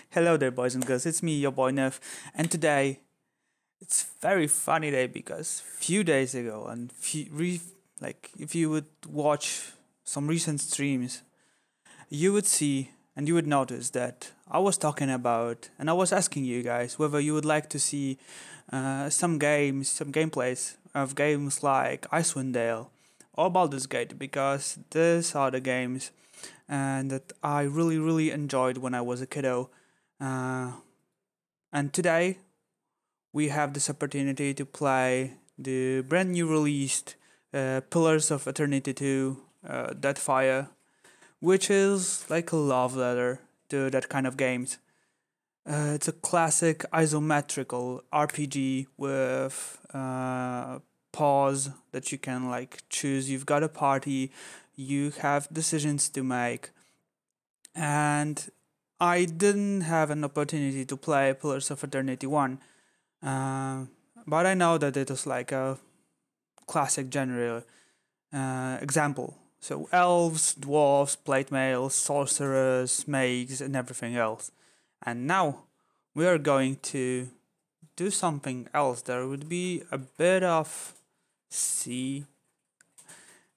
Hello there, boys and girls. It's me, your boy Nirth, and today it's very funny day because few days ago, and if you would watch some recent streams, you would see and you would notice that I was talking about and I was asking you guys whether you would like to see some gameplays of games like Icewind Dale or Baldur's Gate because these are the games and that I really enjoyed when I was a kiddo. Uh, and today we have this opportunity to play the brand new released Pillars of Eternity 2 Deadfire, which is like a love letter to that kind of games. It's a classic isometrical RPG with pause that you can like choose. You've got a party, you have decisions to make, and I didn't have an opportunity to play Pillars of Eternity 1, uh, but I know that it was like a classic genre example. So elves, dwarves, plate mails, sorcerers, mages, and everything else. And now we are going to do something else. There would be a bit of sea,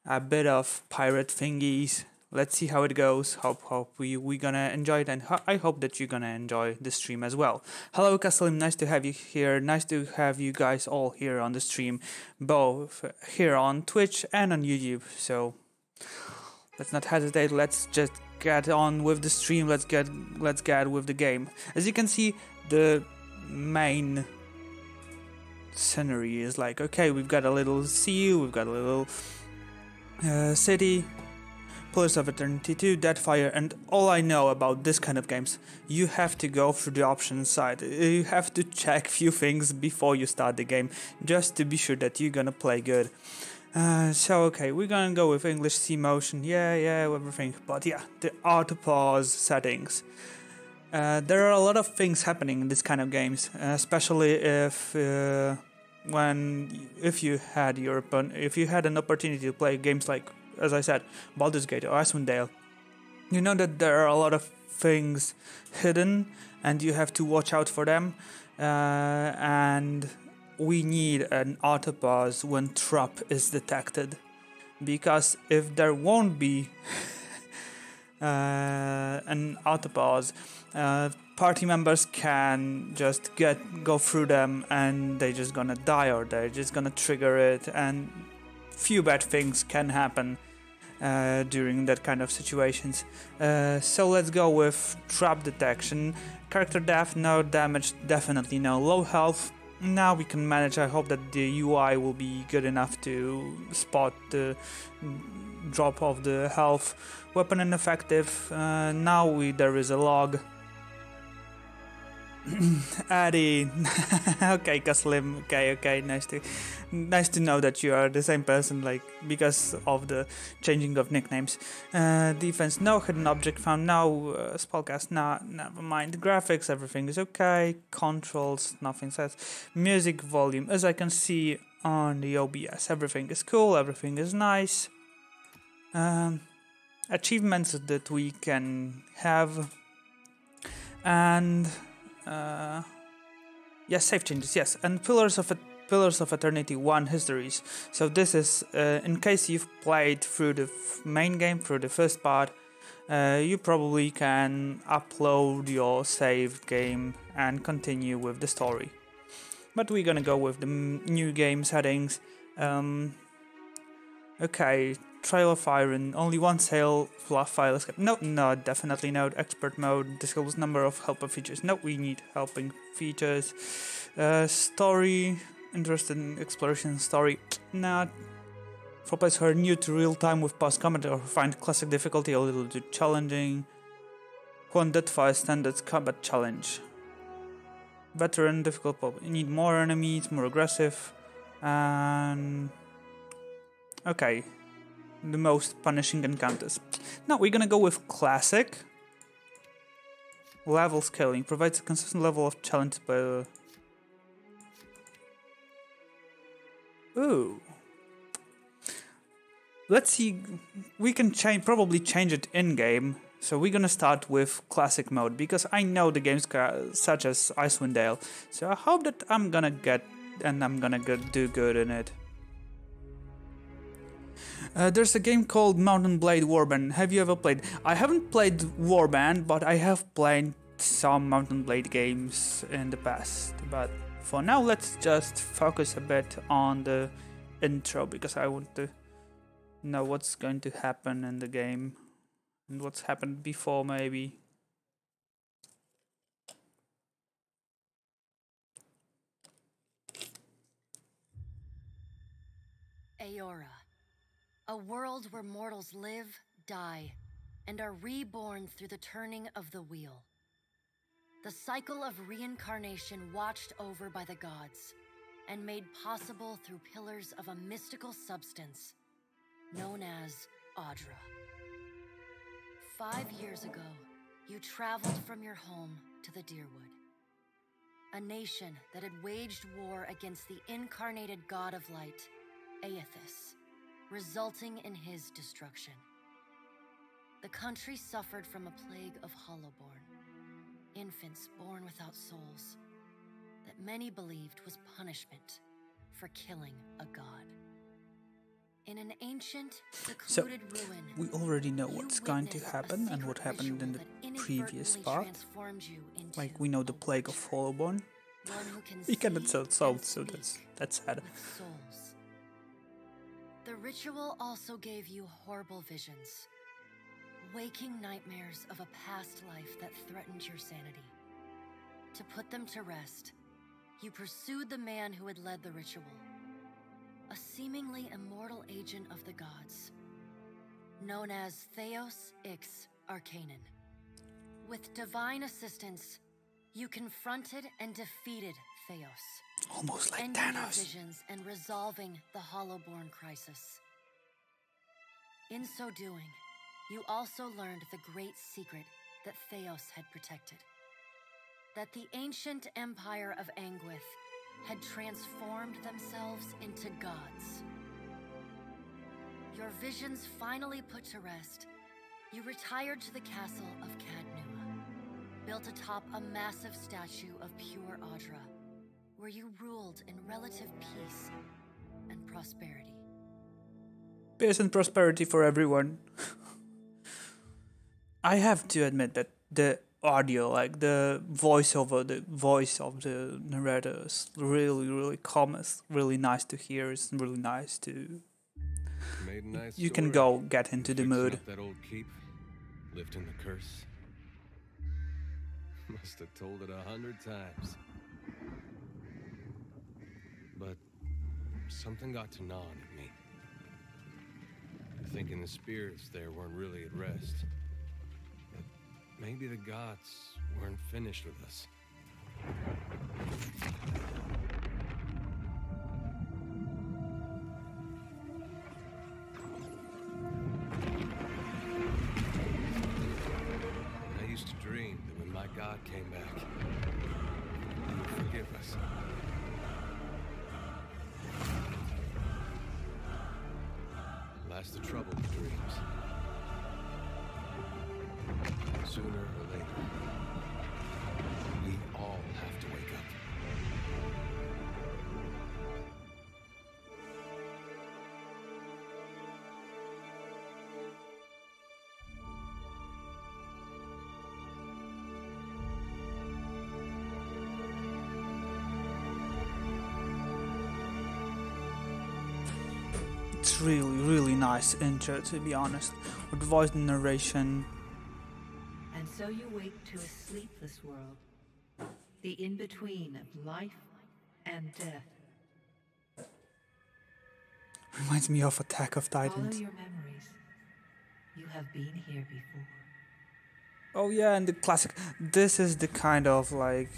a bit of pirate thingies. Let's see how it goes. Hope we gonna enjoy it, and I hope that you're gonna enjoy the stream as well. Hello, Kasalim. Nice to have you here. Nice to have you guys all here on the stream, both here on Twitch and on YouTube. So let's not hesitate. Let's just get on with the stream. Let's get with the game. As you can see, the main scenery is like, okay, we've got a little sea, we've got a little city, Pillars of Eternity 2, Deadfire, and all I know about this kind of games, you have to go through the options side. You have to check few things before you start the game, just to be sure that you're gonna play good. So okay, we're gonna go with English C motion, yeah, everything, but yeah, the auto pause settings. There are a lot of things happening in this kind of games, especially if you had an opportunity to play games like, as I said, Baldur's Gate or Icewind Dale. You know that there are a lot of things hidden, and you have to watch out for them. And we need an auto pause when trap is detected, because if there won't be an auto pause, party members can just go through them and they're just gonna die, or they're just gonna trigger it, and few bad things can happen during that kind of situations. So let's go with trap detection. Character death, no. Damage, definitely no. Low health, now we can manage. I hope that the UI will be good enough to spot the drop of the health. Weapon ineffective, there is a log. Addy. Okay, Kaslim. Okay. Nice to know that you are the same person, like, because of the changing of nicknames. Defense, no. Hidden object found, no. Spellcast, no. Never mind. Graphics, everything is okay. Controls, nothing says. Music volume, as I can see on the OBS, everything is cool. Everything is nice. Achievements that we can have, and yes, save changes, yes, and Pillars of Eternity 1 histories. So this is in case you've played through the main game, through the first part, you probably can upload your saved game and continue with the story. But we're gonna go with the new game settings. Okay, Trail of Fire, and only one file escape. No, definitely no. Expert mode, disclose number of helper features. No, we need helping features. Story, interested in exploration story. Not. For players who are new to real time with past combat or find classic difficulty a little too challenging. One Deadfire standard combat challenge. Veteran, difficult pop. You need more enemies, more aggressive, and okay. The most punishing encounters. Now we're gonna go with classic. Level scaling provides a consistent level of challenge by. Ooh. Let's see. We can probably change it in game. So we're gonna start with classic mode because I know the games such as Icewind Dale. So I hope that I'm gonna do good in it. There's a game called Mountain Blade Warband. Have you ever played? I haven't played Warband, but I have played some Mountain Blade games in the past. But for now, let's just focus a bit on the intro because I want to know what's going to happen in the game and what's happened before, maybe. Eora, a world where mortals live, die, and are reborn through the turning of the wheel. The cycle of reincarnation watched over by the gods and made possible through pillars of a mystical substance known as Audra. 5 years ago, you traveled from your home to the Deerwood, a nation that had waged war against the incarnated god of light, Aethys, resulting in his destruction. The country suffered from a plague of hollowborn, infants born without souls, that many believed was punishment for killing a god. In an ancient, secluded ruin, we already know what's going to happen and what happened in the previous part. Like, we know the plague of Hollowborn. We cannot sell souls, so that's sad. Souls. The ritual also gave you horrible visions, waking nightmares of a past life that threatened your sanity. To put them to rest, you pursued the man who had led the ritual, a seemingly immortal agent of the gods, known as Theos Ix Arcanon. With divine assistance, you confronted and defeated Theos, Almost like ending your Thanos. visions and resolving the Hollowborn crisis. In so doing, you also learned the great secret that Theos had protected. That the ancient empire of Anguith had transformed themselves into gods. Your visions finally put to rest, you retired to the castle of Cadnua, built atop a massive statue of pure Audra, where you ruled in relative peace and prosperity. Peace and prosperity for everyone. I have to admit that the audio, like the voice of the narrator is really calm. It's really nice to hear. It's really nice to... You can go get into the mood. That old keep, lifting the curse. Must have told it 100 times. But something got to gnawing at me. Thinking the spirits there weren't really at rest. But maybe the gods weren't finished with us. I used to dream that when my God came back, he would forgive us. That's the trouble with dreams. Sooner or later, we all have to wake up. It's really nice intro, to be honest, with voice narration. And so you wake to a sleepless world, the in-between of life and death. Reminds me of Attack of Follow Titans. your memories. You have been here before. Oh yeah, and the classic. This is the kind of like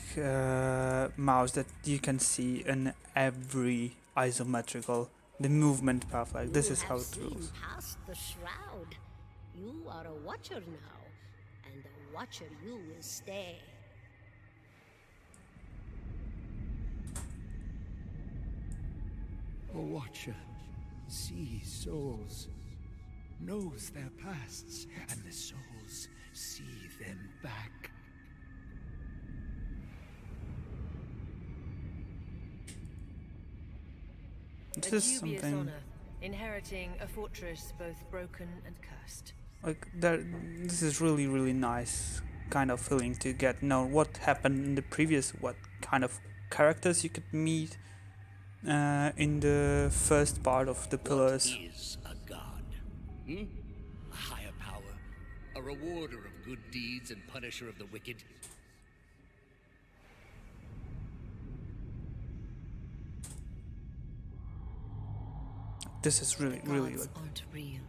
mouse that you can see in every isometrical. The movement path, like this is how it goes. Past the shroud. You are a watcher now, and a watcher you will stay. A watcher sees souls, knows their pasts, and the souls see them back. This A is dubious something honor, inheriting a fortress both broken and cursed. like that. This is really, really nice kind of feeling to get know what happened in the previous, what kind of characters you could meet in the first part of the Pillars. What is a god? A higher power? A rewarder of good deeds and punisher of the wicked? This is really, really Gods like aren't real,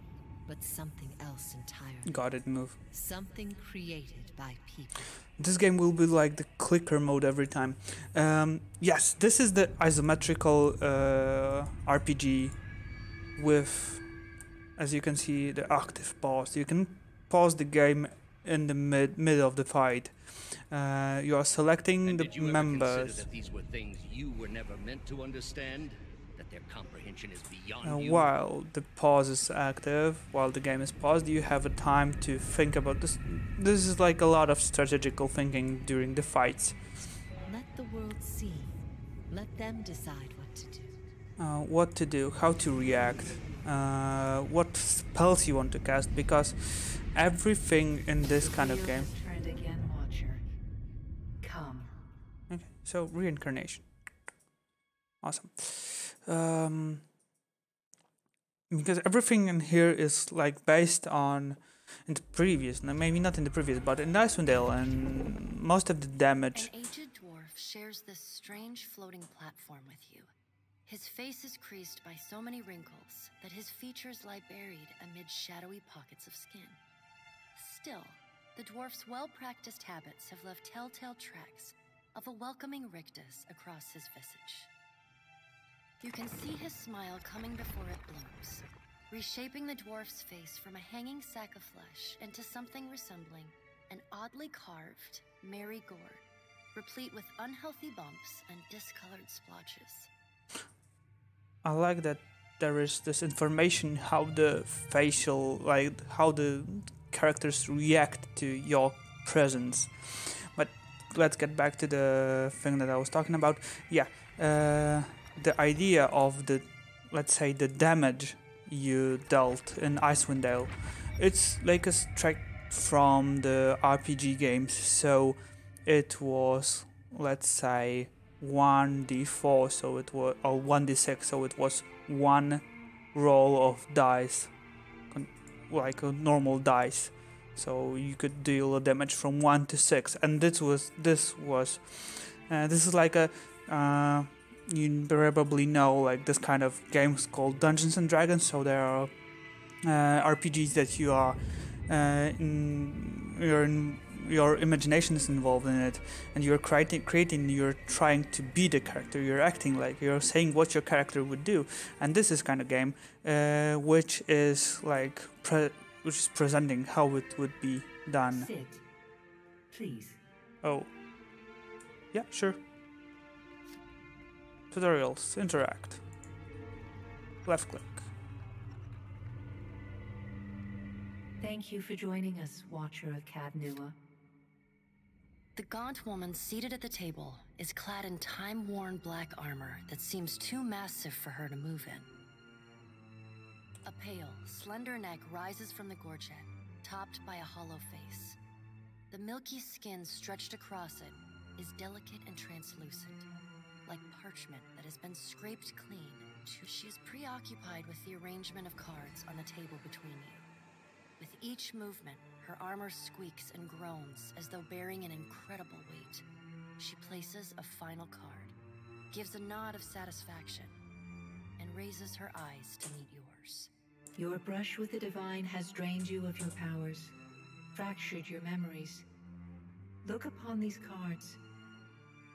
but something else entirely. got it move. Something created by people. This game will be like the clicker mode every time. Yes, this is the isometrical RPG with, as you can see, the active pause. You can pause the game in the mid of the fight. You are selecting And the did you ever members. consider that these were things you were never meant to understand? That their comprehension is beyond you? While the pause is active, while the game is paused, you have a time to think about this. This is like a lot of strategical thinking during the fights. Let the world see. Let them decide what to do. What to do, how to react, what spells you want to cast, because everything in this kind of Field game. has turned again, Watcher. Come. Okay, so reincarnation. Awesome. Because everything in here is like based on in the previous, no, maybe not in the previous, but in Icewind Dale, and most of the damage. An aged dwarf shares this strange floating platform with you. His face is creased by so many wrinkles that his features lie buried amid shadowy pockets of skin. Still, the dwarf's well-practiced habits have left telltale tracks of a welcoming rictus across his visage. You can see his smile coming before it blooms, reshaping the dwarf's face from a hanging sack of flesh into something resembling an oddly carved, merry gourd, replete with unhealthy bumps and discolored splotches. I like that there is this information how the facial, like how the characters react to your presence. But let's get back to the thing that I was talking about. Yeah, the idea of the, let's say, the damage you dealt in Icewind Dale, it's like a strike from the RPG games. So it was, let's say, 1d4, so it was, or 1d6, so it was one roll of dice, like a normal dice. So you could deal a damage from 1 to 6, and this is like a you probably know like this kind of games called Dungeons and Dragons. So there are RPGs that you are your imagination is involved in it, and you're creating, you're trying to be the character, you're acting like you're saying what your character would do. And this is kind of game which is like which is presenting how it would be done. Sit. Please. Oh, yeah, sure. Tutorials, interact, left click. Thank you for joining us, Watcher of Cadnua. The gaunt woman seated at the table is clad in time-worn black armor that seems too massive for her to move in. A pale, slender neck rises from the gorget, topped by a hollow face. The milky skin stretched across it is delicate and translucent, like parchment that has been scraped clean. She is preoccupied with the arrangement of cards on the table between you. With each movement, her armor squeaks and groans as though bearing an incredible weight. She places a final card, gives a nod of satisfaction, and raises her eyes to meet yours. Your brush with the divine has drained you of your powers, fractured your memories. Look upon these cards.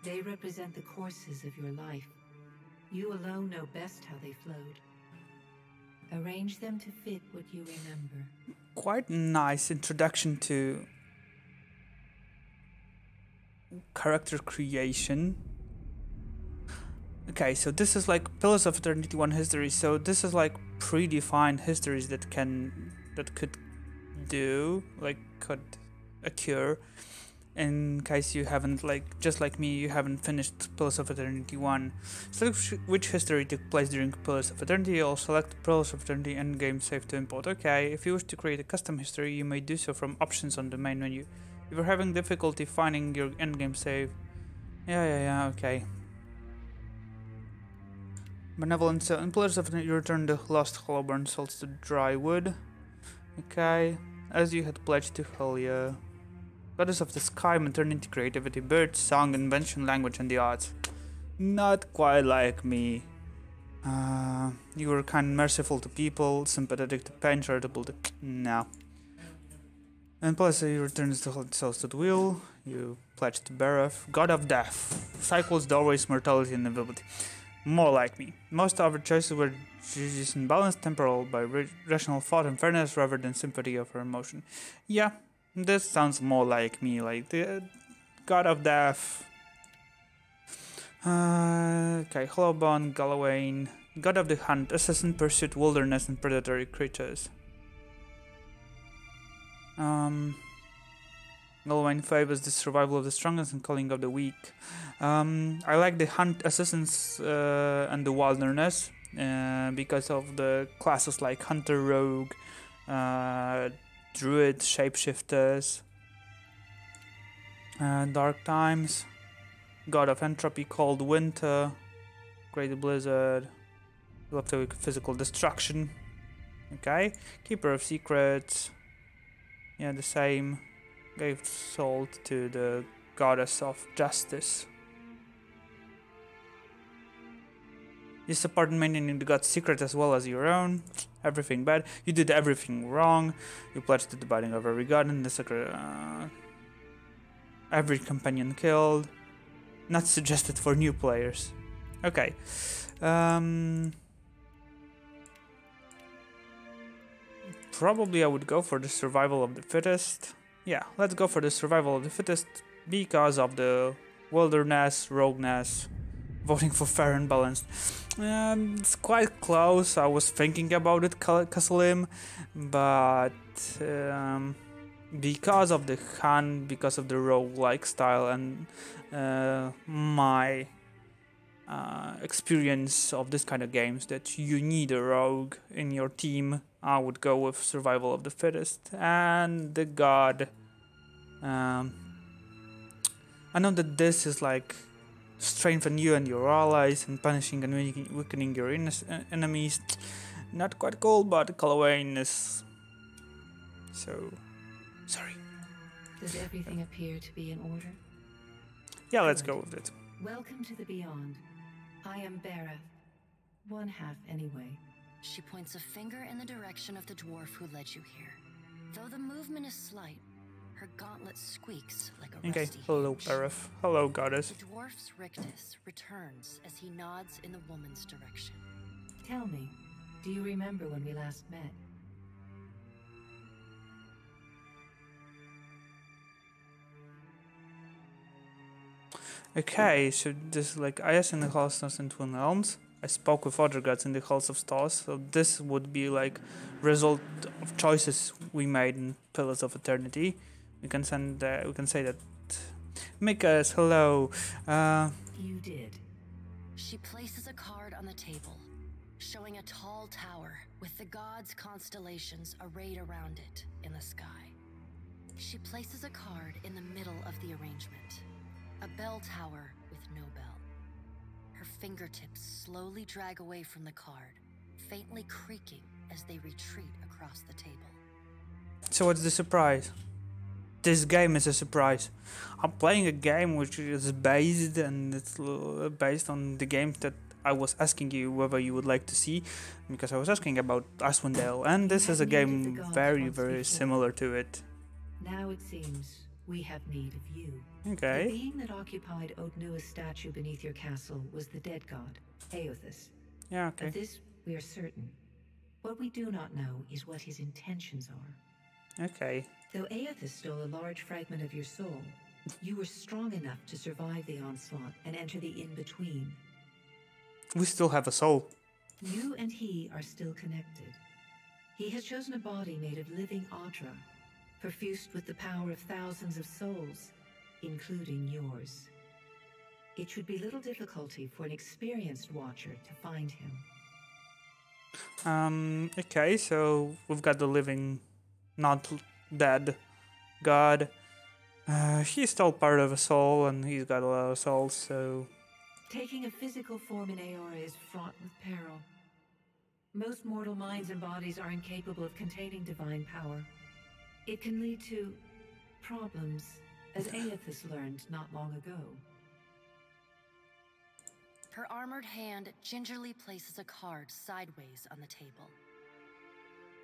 They represent the courses of your life. You alone know best how they flowed. Arrange them to fit what you remember. Quite nice introduction to character creation. Okay, so this is like Pillars of Eternity 1 history, so this is like predefined histories that that could could occur in case you haven't, just like me, you haven't finished Pillars of Eternity 1. Select which history took place during Pillars of Eternity, or select Pillars of Eternity endgame save to import. Okay, if you wish to create a custom history, you may do so from options on the main menu. If you're having difficulty finding your endgame save... Yeah, okay. Benevolent Soul. In Pillars of Eternity, you return the lost Hollowburn souls to dry wood. Okay. As you had pledged to Helya. Goddess of the sky, maternity, creativity, bird, song, invention, language, and the arts. Not quite like me. You were kind, merciful to people, sympathetic to pain, charitable to... No. And plus, you return the souls to the wheel. You pledge to Bereth, god of death, cycles, doorways, mortality, and inevitability. More like me. Most of our choices were judicious and balanced, temporal by rational thought and fairness rather than sympathy of her emotion. Yeah, this sounds more like me, like the god of death. Okay, Hollowbone, Galawain, god of the hunt, assassin, pursuit, wilderness, and predatory creatures. Galawain favors the survival of the strongest and culling of the weak. I like the hunt, assassins, and the wilderness because of the classes like hunter, rogue, druid, shapeshifters, dark times, god of entropy, cold winter, great blizzard, electric physical destruction. Okay, keeper of secrets. Yeah, the same. Gave soul to the goddess of justice. You support maintaining the god's secret as well as your own. Everything bad. You did everything wrong. You pledged to the binding of every god and the secret. Every companion killed. Not suggested for new players. Okay. Probably I would go for the survival of the fittest. Yeah, let's go for the survival of the fittest because of the wilderness, rogueness, voting for fair and balanced. It's quite close. I was thinking about it, Kasalim, but because of the hunt, because of the rogue-like style, and my experience of this kind of games, that you need a rogue in your team, I would go with survival of the fittest and the god. I know that this is like strengthen you and your allies and punishing and weakening your enemies. Not quite cool, but Calawain is so sorry. Does everything appear to be in order? Yeah, let's go with it. Welcome to the Beyond. I am Bereth. One half, anyway. She points a finger in the direction of the dwarf who led you here. Though the movement is slight, her gauntlet squeaks like a Okay, rusty hello, hinge. Bereth. Hello, goddess. The dwarf's rictus returns as he nods in the woman's direction. Tell me, do you remember when we last met? Okay, so this is like I asked in the halls and Twin Elms. I spoke with other gods in the halls of stars, so this would be like result of choices we made in Pillars of Eternity. We can send. We can say that. Mikas, hello. You did. She places a card on the table, showing a tall tower with the gods' constellations arrayed around it in the sky. She places a card in the middle of the arrangement, a bell tower with no bell. Her fingertips slowly drag away from the card, faintly creaking as they retreat across the table. So what's the surprise? This game is a surprise. I'm playing a game which is based on the game that I was asking you whether you would like to see, because I was asking about Icewind Dale, and this is a game very similar to it. Now it seems we have need of you. Okay. The being that occupied Odnua's statue beneath your castle was the dead god, Aothus. Yeah, okay. Of this we are certain. What we do not know is what his intentions are. Okay. Though Aothus stole a large fragment of your soul, you were strong enough to survive the onslaught and enter the in-between. We still have a soul. You and he are still connected. He has chosen a body made of living Audra, perfused with the power of thousands of souls, including yours. It should be little difficulty for an experienced watcher to find him. Okay, so we've got the living, not dead god. He's still part of a soul, and he's got a lot of souls, so... Taking a physical form in Aora is fraught with peril. Most mortal minds and bodies are incapable of containing divine power. It can lead to problems, as Aethys learned not long ago. Her armored hand gingerly places a card sideways on the table.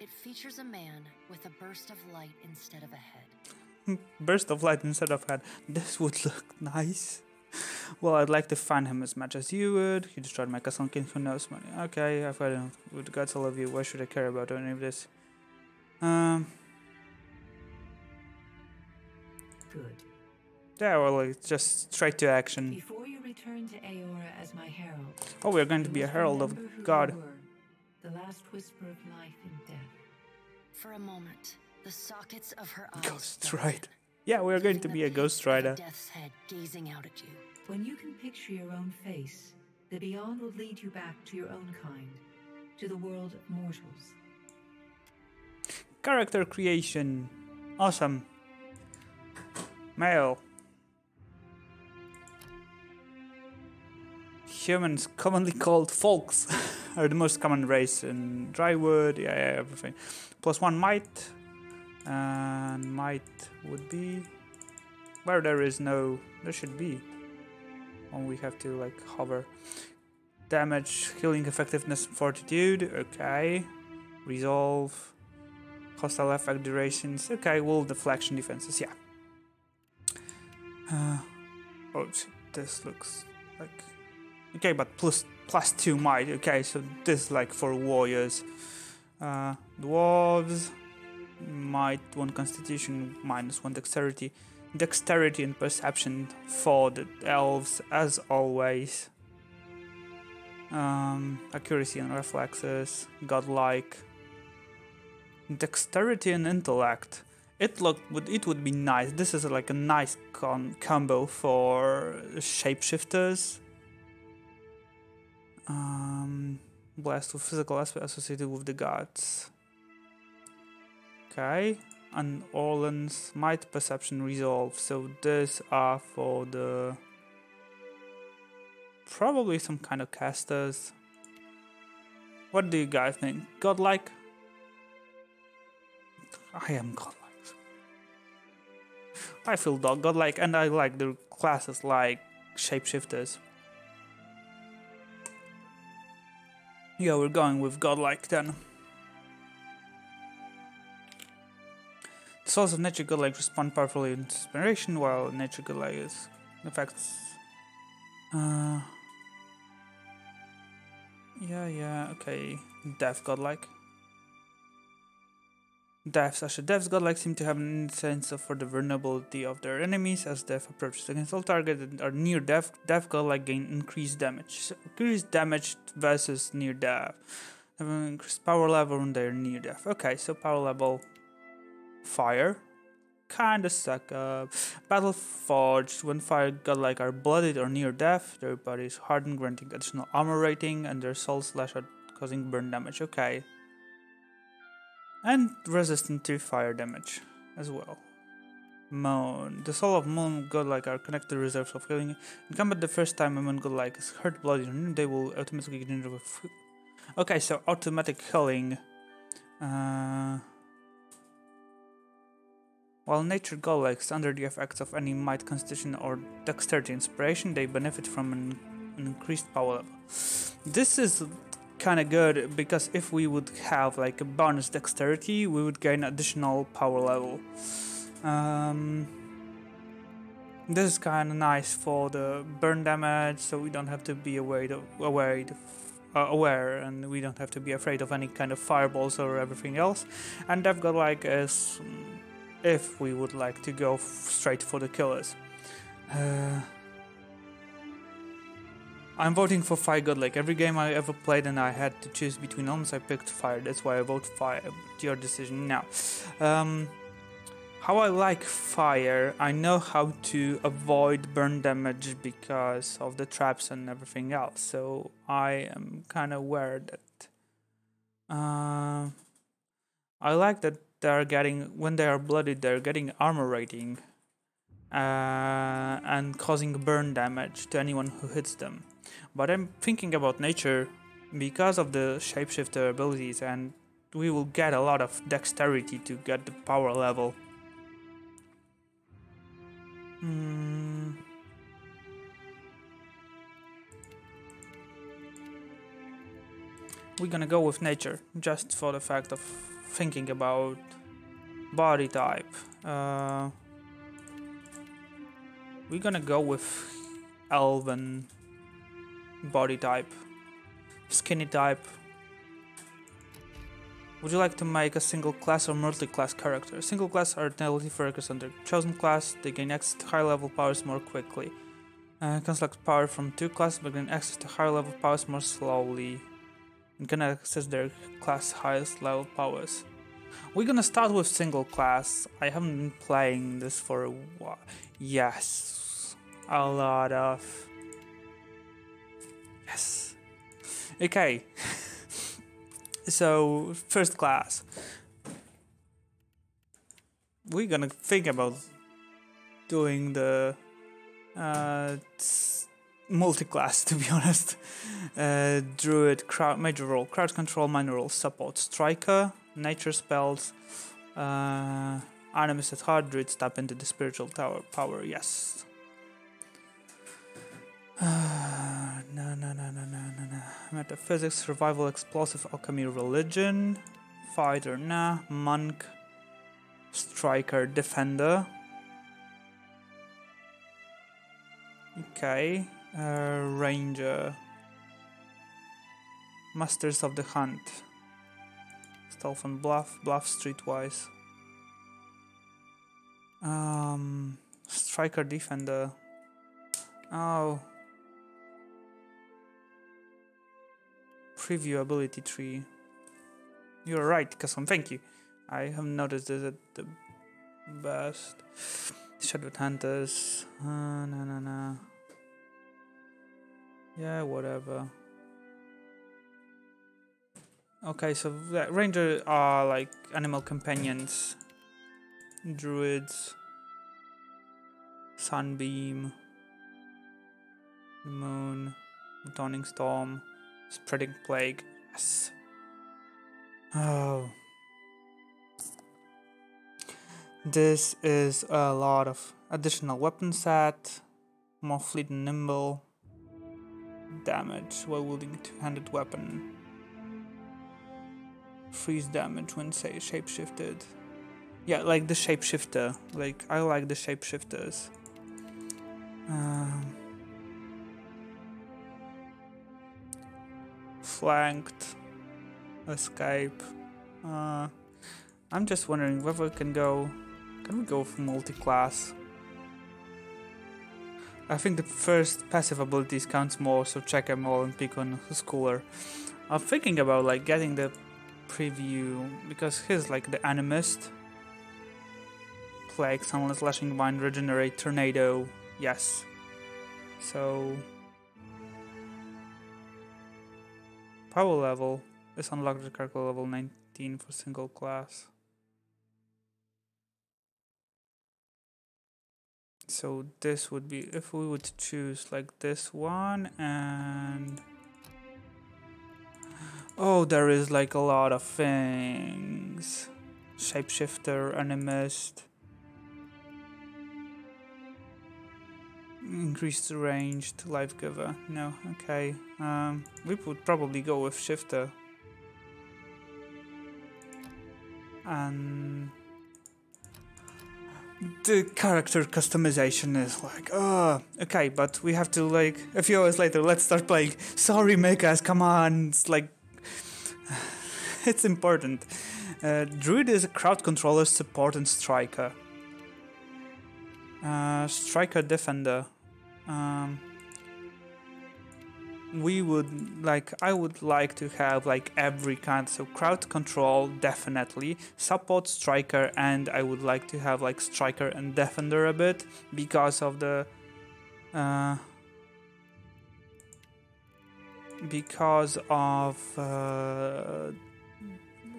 It features a man with a burst of light instead of a head. Burst of light instead of head. This would look nice. Well, I'd like to find him as much as you would. He destroyed my castle king, who knows money. Okay, I've had enough. With gods, all of you. Why should I care about any of this? Good. Yeah, well, like, just straight to action. Before you return to Aora as my herald... Oh, we're going to be a herald of God. The last whisper of life and death. For a moment, the sockets of her eyes... Ghost Rider. Yeah, we're going to be a Ghost Rider. Death's head gazing out at you. When you can picture your own face, the Beyond will lead you back to your own kind, to the world of mortals. Character creation. Awesome. Male. Humans, commonly called folks, are the most common race in Drywood. Yeah, everything. +1 might. And might would be where there is no... There should be. And we have to like hover. Damage, healing, effectiveness, fortitude. Okay. Resolve. Hostile effect durations. Okay, will deflection defenses. Yeah. Oh, this looks like... Okay, but +2 might. Okay, so this is like for warriors. Dwarves. Might 1 constitution, -1 dexterity. Dexterity and perception for the elves, as always. Accuracy and reflexes. Godlike. Dexterity and intellect. It would be nice. This is like a nice combo for shapeshifters. Blessed with physical aspect associated with the gods. Okay, and Orlan's might, perception, resolve. So these are for the... Probably some kind of casters. What do you guys think? Godlike? I am godlike. I feel godlike, and I like the classes like shapeshifters. Yeah, we're going with godlike then. The souls of nature godlike respond powerfully to inspiration, while nature godlike is affects. Yeah, okay. Death godlike. Death's godlike seem to have an sense for the vulnerability of their enemies as death approaches against all targets that are near death. Death godlike gain increased damage. So increased damage versus near death. Have an increased power level when they're near death. Okay, so power level fire. Kinda suck up. Battle forged. When fire godlike are bloodied or near death, their bodies harden, granting additional armor rating, and their souls slash out, causing burn damage. Okay. And resistant to fire damage as well. Moan. The soul of Moon godlike are connected to reserves of healing. In combat, the first time a Moon godlike is hurt, bloody, they will automatically get rid of. Okay, so automatic healing. While nature godlikes under the effects of any might, constitution, or dexterity inspiration, they benefit from an increased power level. This is kind of good because if we would have like a bonus dexterity, we would gain additional power level. This is kind of nice for the burn damage, so we don't have to be aware, and we don't have to be afraid of any kind of fireballs or everything else. And Death Godlike is if we would like to go straight for the killers. I'm voting for Fire God. Like every game I ever played and I had to choose between elements, I picked Fire. That's why I vote Fire. Your decision now. How I like Fire, I know how to avoid burn damage because of the traps and everything else. So I am kind of aware that I like that they're getting, when they are bloodied, they're getting armor rating and causing burn damage to anyone who hits them. But I'm thinking about nature because of the shapeshifter abilities, and we will get a lot of dexterity to get the power level. We're gonna go with nature just for the fact of thinking about body type. We're gonna go with elven body type, skinny type. Would you like to make a single class or multi-class character? Single class are ability focused on their chosen class. They gain access to higher level powers more quickly. Can select power from 2 classes but gain access to higher level powers more slowly. And can access their class highest level powers. We're gonna start with single class. I haven't been playing this for a while. Yes, a lot of. Yes. Okay. So first class. We're gonna think about doing the multi-class, to be honest. Druid, major role, crowd control, minor role, support, striker, nature spells, animus at heart, druids tap into the spiritual power, yes. No. Metaphysics, survival, explosive, alchemy, religion, fighter, nah, monk, striker, defender. Okay, ranger, masters of the hunt, stealth and bluff streetwise. Striker, defender. Oh. Preview ability tree. You're right, Kasson, thank you. I haven't noticed this at the best. Shadow Hunters. No. Yeah, whatever. Okay, so ranger are like animal companions. Druids. Sunbeam. Moon. Dawning Storm. Spreading Plague. Yes. Oh. This is a lot of additional weapon set. More fleet and nimble. Damage while wielding a two-handed weapon. Freeze damage when shapeshifted. Yeah, like the shapeshifter. Like, I like the shapeshifters. Flanked. Escape. I'm just wondering whether we can go... Can we go for multi-class? I think the first passive abilities counts more, so check them all and pick one who's cooler. I'm thinking about like getting the preview, because here's like the Animist. Plague, Sunless, Lashing Vine, Regenerate, Tornado, yes. So... Power level is unlocked at character level 19 for single class. So this would be, if we would choose like this one, and oh, there is like a lot of things. Shapeshifter, Animist, increased ranged, Life Giver. No, okay. We would probably go with Shifter. And the character customization is like, okay, but we have to like, a few hours later, let's start playing. Sorry, Mekas, come on. It's like, it's important. Druid is a crowd controller, support, and striker. Striker, defender. I would like to have like every kind, so crowd control definitely, support, striker, and I would like to have like striker and defender a bit because of the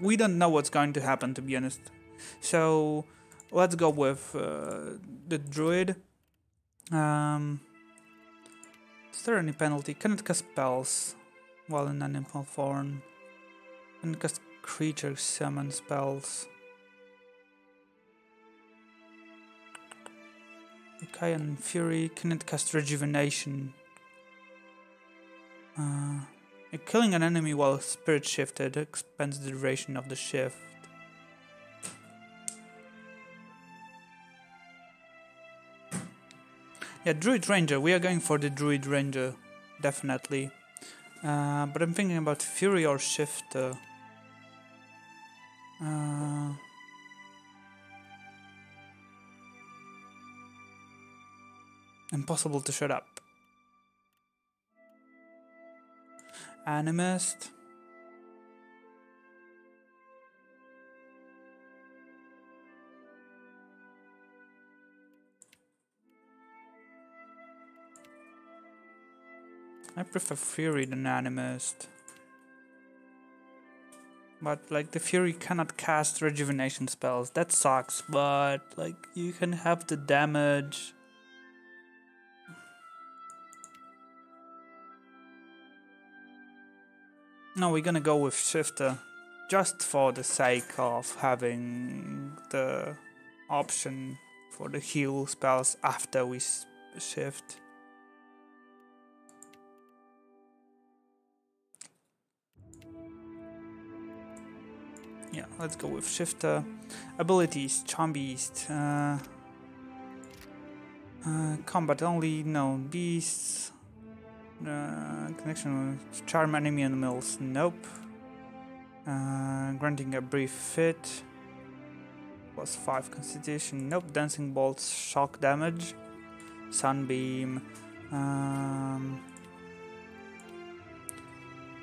we don't know what's going to happen, to be honest. So let's go with the druid. Is there any penalty? Cannot cast spells while in animal form. Cannot cast creature summon spells. Okay, and Fury cannot cast rejuvenation. Killing an enemy while spirit shifted expands the duration of the shift. Yeah, Druid Ranger. We are going for the Druid Ranger, definitely. But I'm thinking about Fury or Shift. Impossible to shut up. Animist. I prefer Fury than Animist. But like the Fury cannot cast rejuvenation spells. That sucks, but like you can have the damage. No, we're gonna go with Shifter. Just for the sake of having the option for the heal spells after we shift. Yeah, let's go with Shifter. Abilities, Charm Beast. Combat only, no. Beasts. Connection with Charm enemy animals, nope. Granting a brief fit. +5 constitution, nope. Dancing bolts, shock damage. Sunbeam.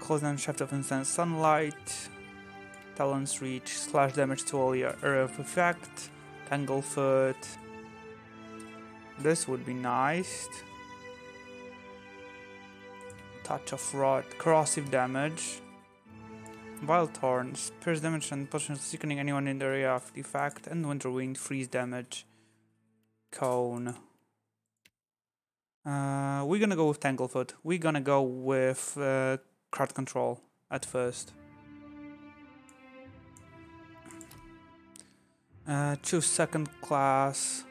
Close down shaft of instant sunlight. Talon's reach, slash damage to all your area of effect. Tanglefoot. This would be nice. Touch of Rot, corrosive damage. Wild Thorns, pierce damage and potential sickening anyone in the area of effect. And Winter Wind, freeze damage. Cone. We're gonna go with Tanglefoot. We're gonna go with crowd control at first. Choose second class.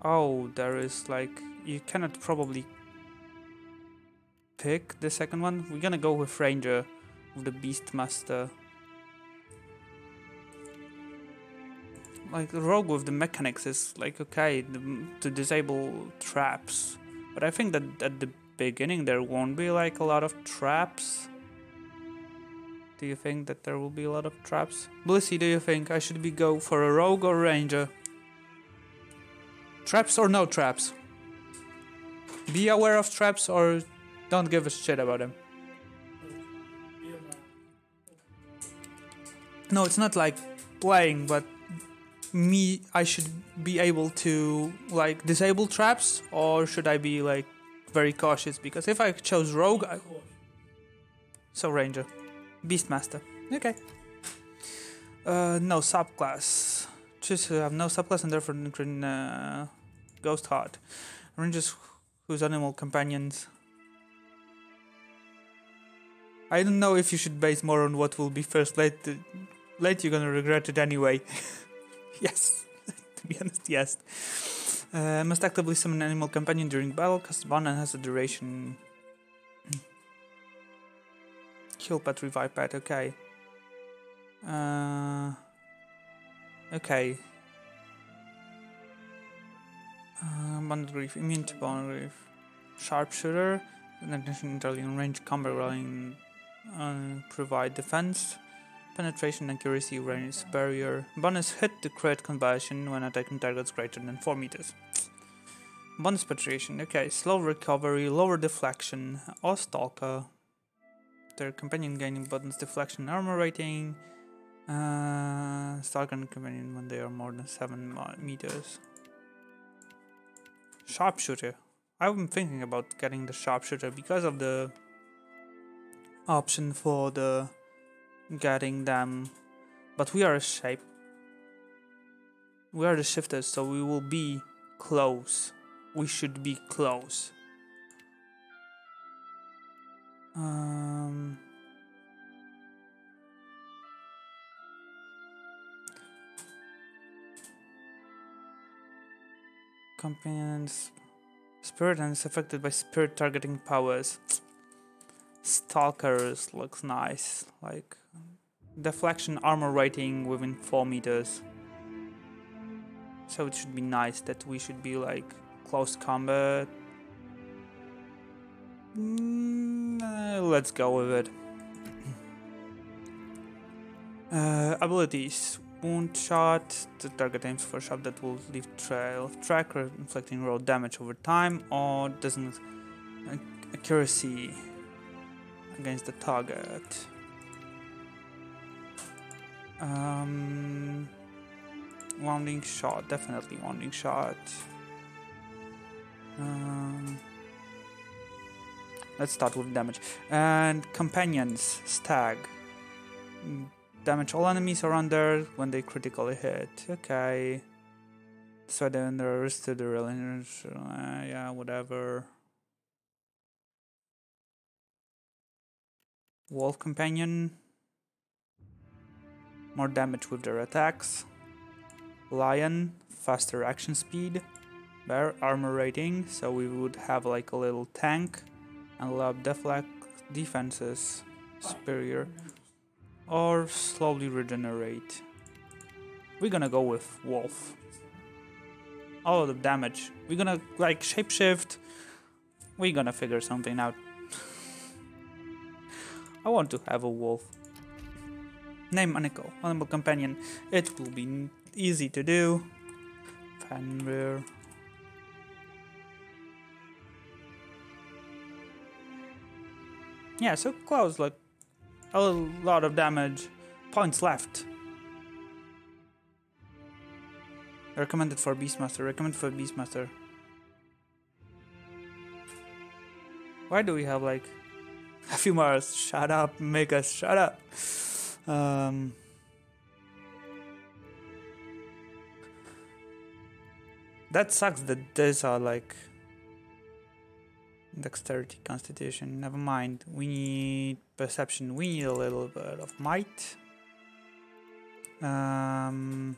Oh, there is like you cannot probably pick the second one. We're gonna go with Ranger with the Beastmaster. Like Rogue with the mechanics is like okay to disable traps, but I think that at the beginning there won't be like a lot of traps. Do you think that there will be a lot of traps? Blissey, do you think I should go for a Rogue or Ranger? Traps or no traps? Be aware of traps or don't give a shit about them. No, it's not like playing, but I should be able to like disable traps, or should I be like very cautious? Because if I chose Rogue, so Ranger. Beastmaster. Okay. No subclass. Choose to have no subclass and therefore Ghost Heart. Rangers whose animal companions. I don't know if you should base more on what will be first. Late you're gonna regret it anyway. Yes. To be honest, yes. Must actively summon an animal companion during battle. Cast one and has a duration. Kill pet, revive pet, okay. Okay. Bond Grief, immune to Bond Grief. Sharpshooter, in addition entirely in range combat rolling provide defense. Penetration accuracy range superior. Bonus hit to crit conversion when attacking targets greater than 4 meters. Bonus patrician. Okay, slow recovery, lower deflection, or stalker. Their companion gaining bonus deflection, armor rating. Stalker and companion when they are more than 7 meters. Sharpshooter. I've been thinking about getting the sharpshooter because of the option for the getting them, but we are a shape. We are the shifters, so we will be close. We should be close. Companions. Spirit and is affected by spirit targeting powers. Stalkers looks nice. Like deflection armor rating within 4 meters. So it should be nice that we should be like close combat. Let's go with it. Abilities. Wound shot. The target aims for a shot that will leave trail of track, inflicting raw damage over time, or doesn't accuracy against the target. Wounding shot, definitely wounding shot. Let's start with damage. And companions, stag. Damage all enemies around there when they critically hit. Okay. So then they're arrested, yeah, whatever. Wolf companion. More damage with their attacks. Lion, faster action speed. Bear, armor rating, so we would have like a little tank. And lab defenses, superior. Or slowly regenerate. We're gonna go with wolf. All of the damage. We're gonna like shapeshift. We're gonna figure something out. I want to have a wolf. Name animal companion. It will be easy to do. Fenrir. Yeah, so close, like a lot of damage. Points left. Recommended for Beastmaster. Recommended for Beastmaster. Why do we have like a few more? Shut up, make us shut up. That sucks that these are like dexterity, constitution. Never mind. We need perception. We need a little bit of might. Intel.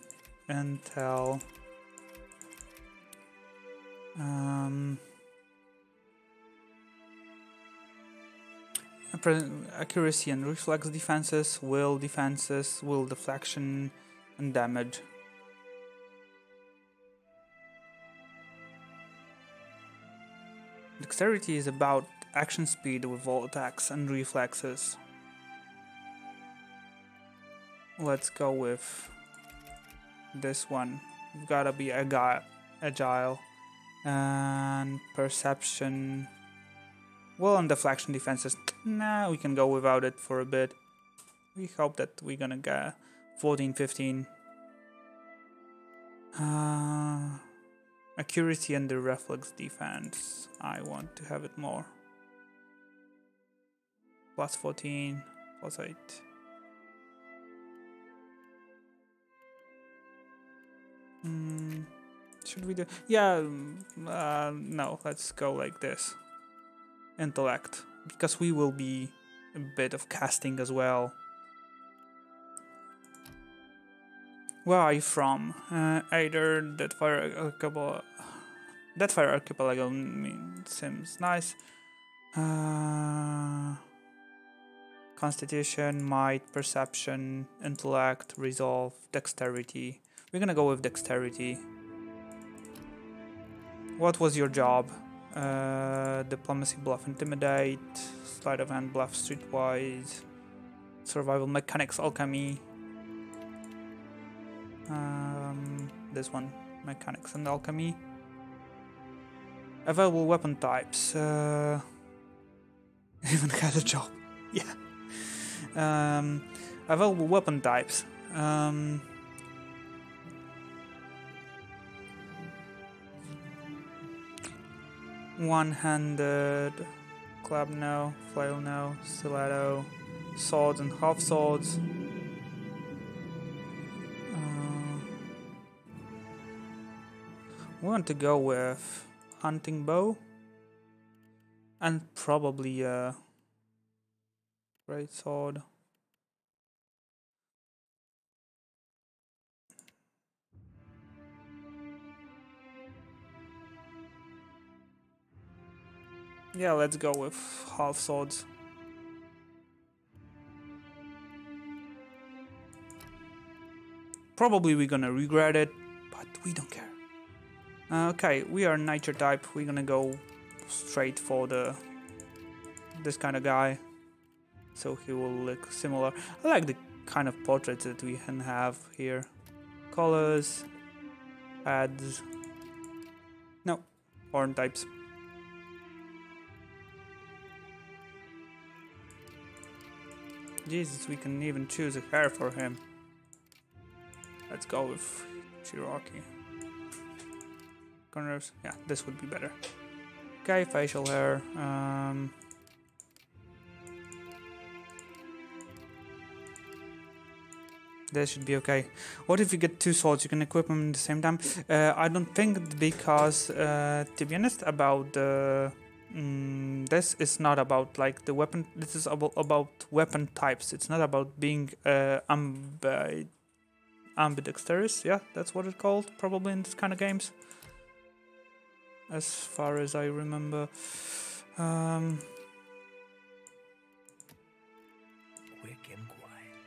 Accuracy and reflex defenses, will deflection, and damage. Dexterity is about action speed with all attacks and reflexes. Let's go with this one. We've gotta be agile. And perception. Well, on deflection defenses, nah, we can go without it for a bit. We hope that we're gonna get 14, 15. Accuracy and the reflex defense. I want to have it more. Plus 14, plus 8. Should we do? Yeah, no, let's go like this. Intellect, because we will be a bit of casting as well. Where are you from? Either Deadfire Archipelago seems nice. Constitution, might, perception, intellect, resolve, dexterity. We're gonna go with dexterity. What was your job? Diplomacy, bluff, intimidate, sleight of hand, bluff, streetwise, survival, mechanics, alchemy. This one, mechanics and alchemy. Available weapon types. Even had a job. Yeah. Available weapon types. One-handed, club no, flail no, stiletto, swords and half swords. We want to go with hunting bow and probably a great sword. Yeah, let's go with half swords. Probably we're gonna regret it, but we don't care. Okay, we are nature type. We're gonna go straight for this kind of guy, so he will look similar. I like the kind of portraits that we can have here. Colors, ads. No, horn types. Jesus, we can even choose a hair for him. Let's go with Cherokee. Corners, yeah, this would be better. Okay, facial hair. This should be okay. What if you get two swords? You can equip them at the same time. I don't think, because to be honest, about this is not about like the weapon. This is about weapon types. It's not about being ambidextrous. Yeah, that's what it's called probably in this kind of games, as far as I remember. Quick and quiet.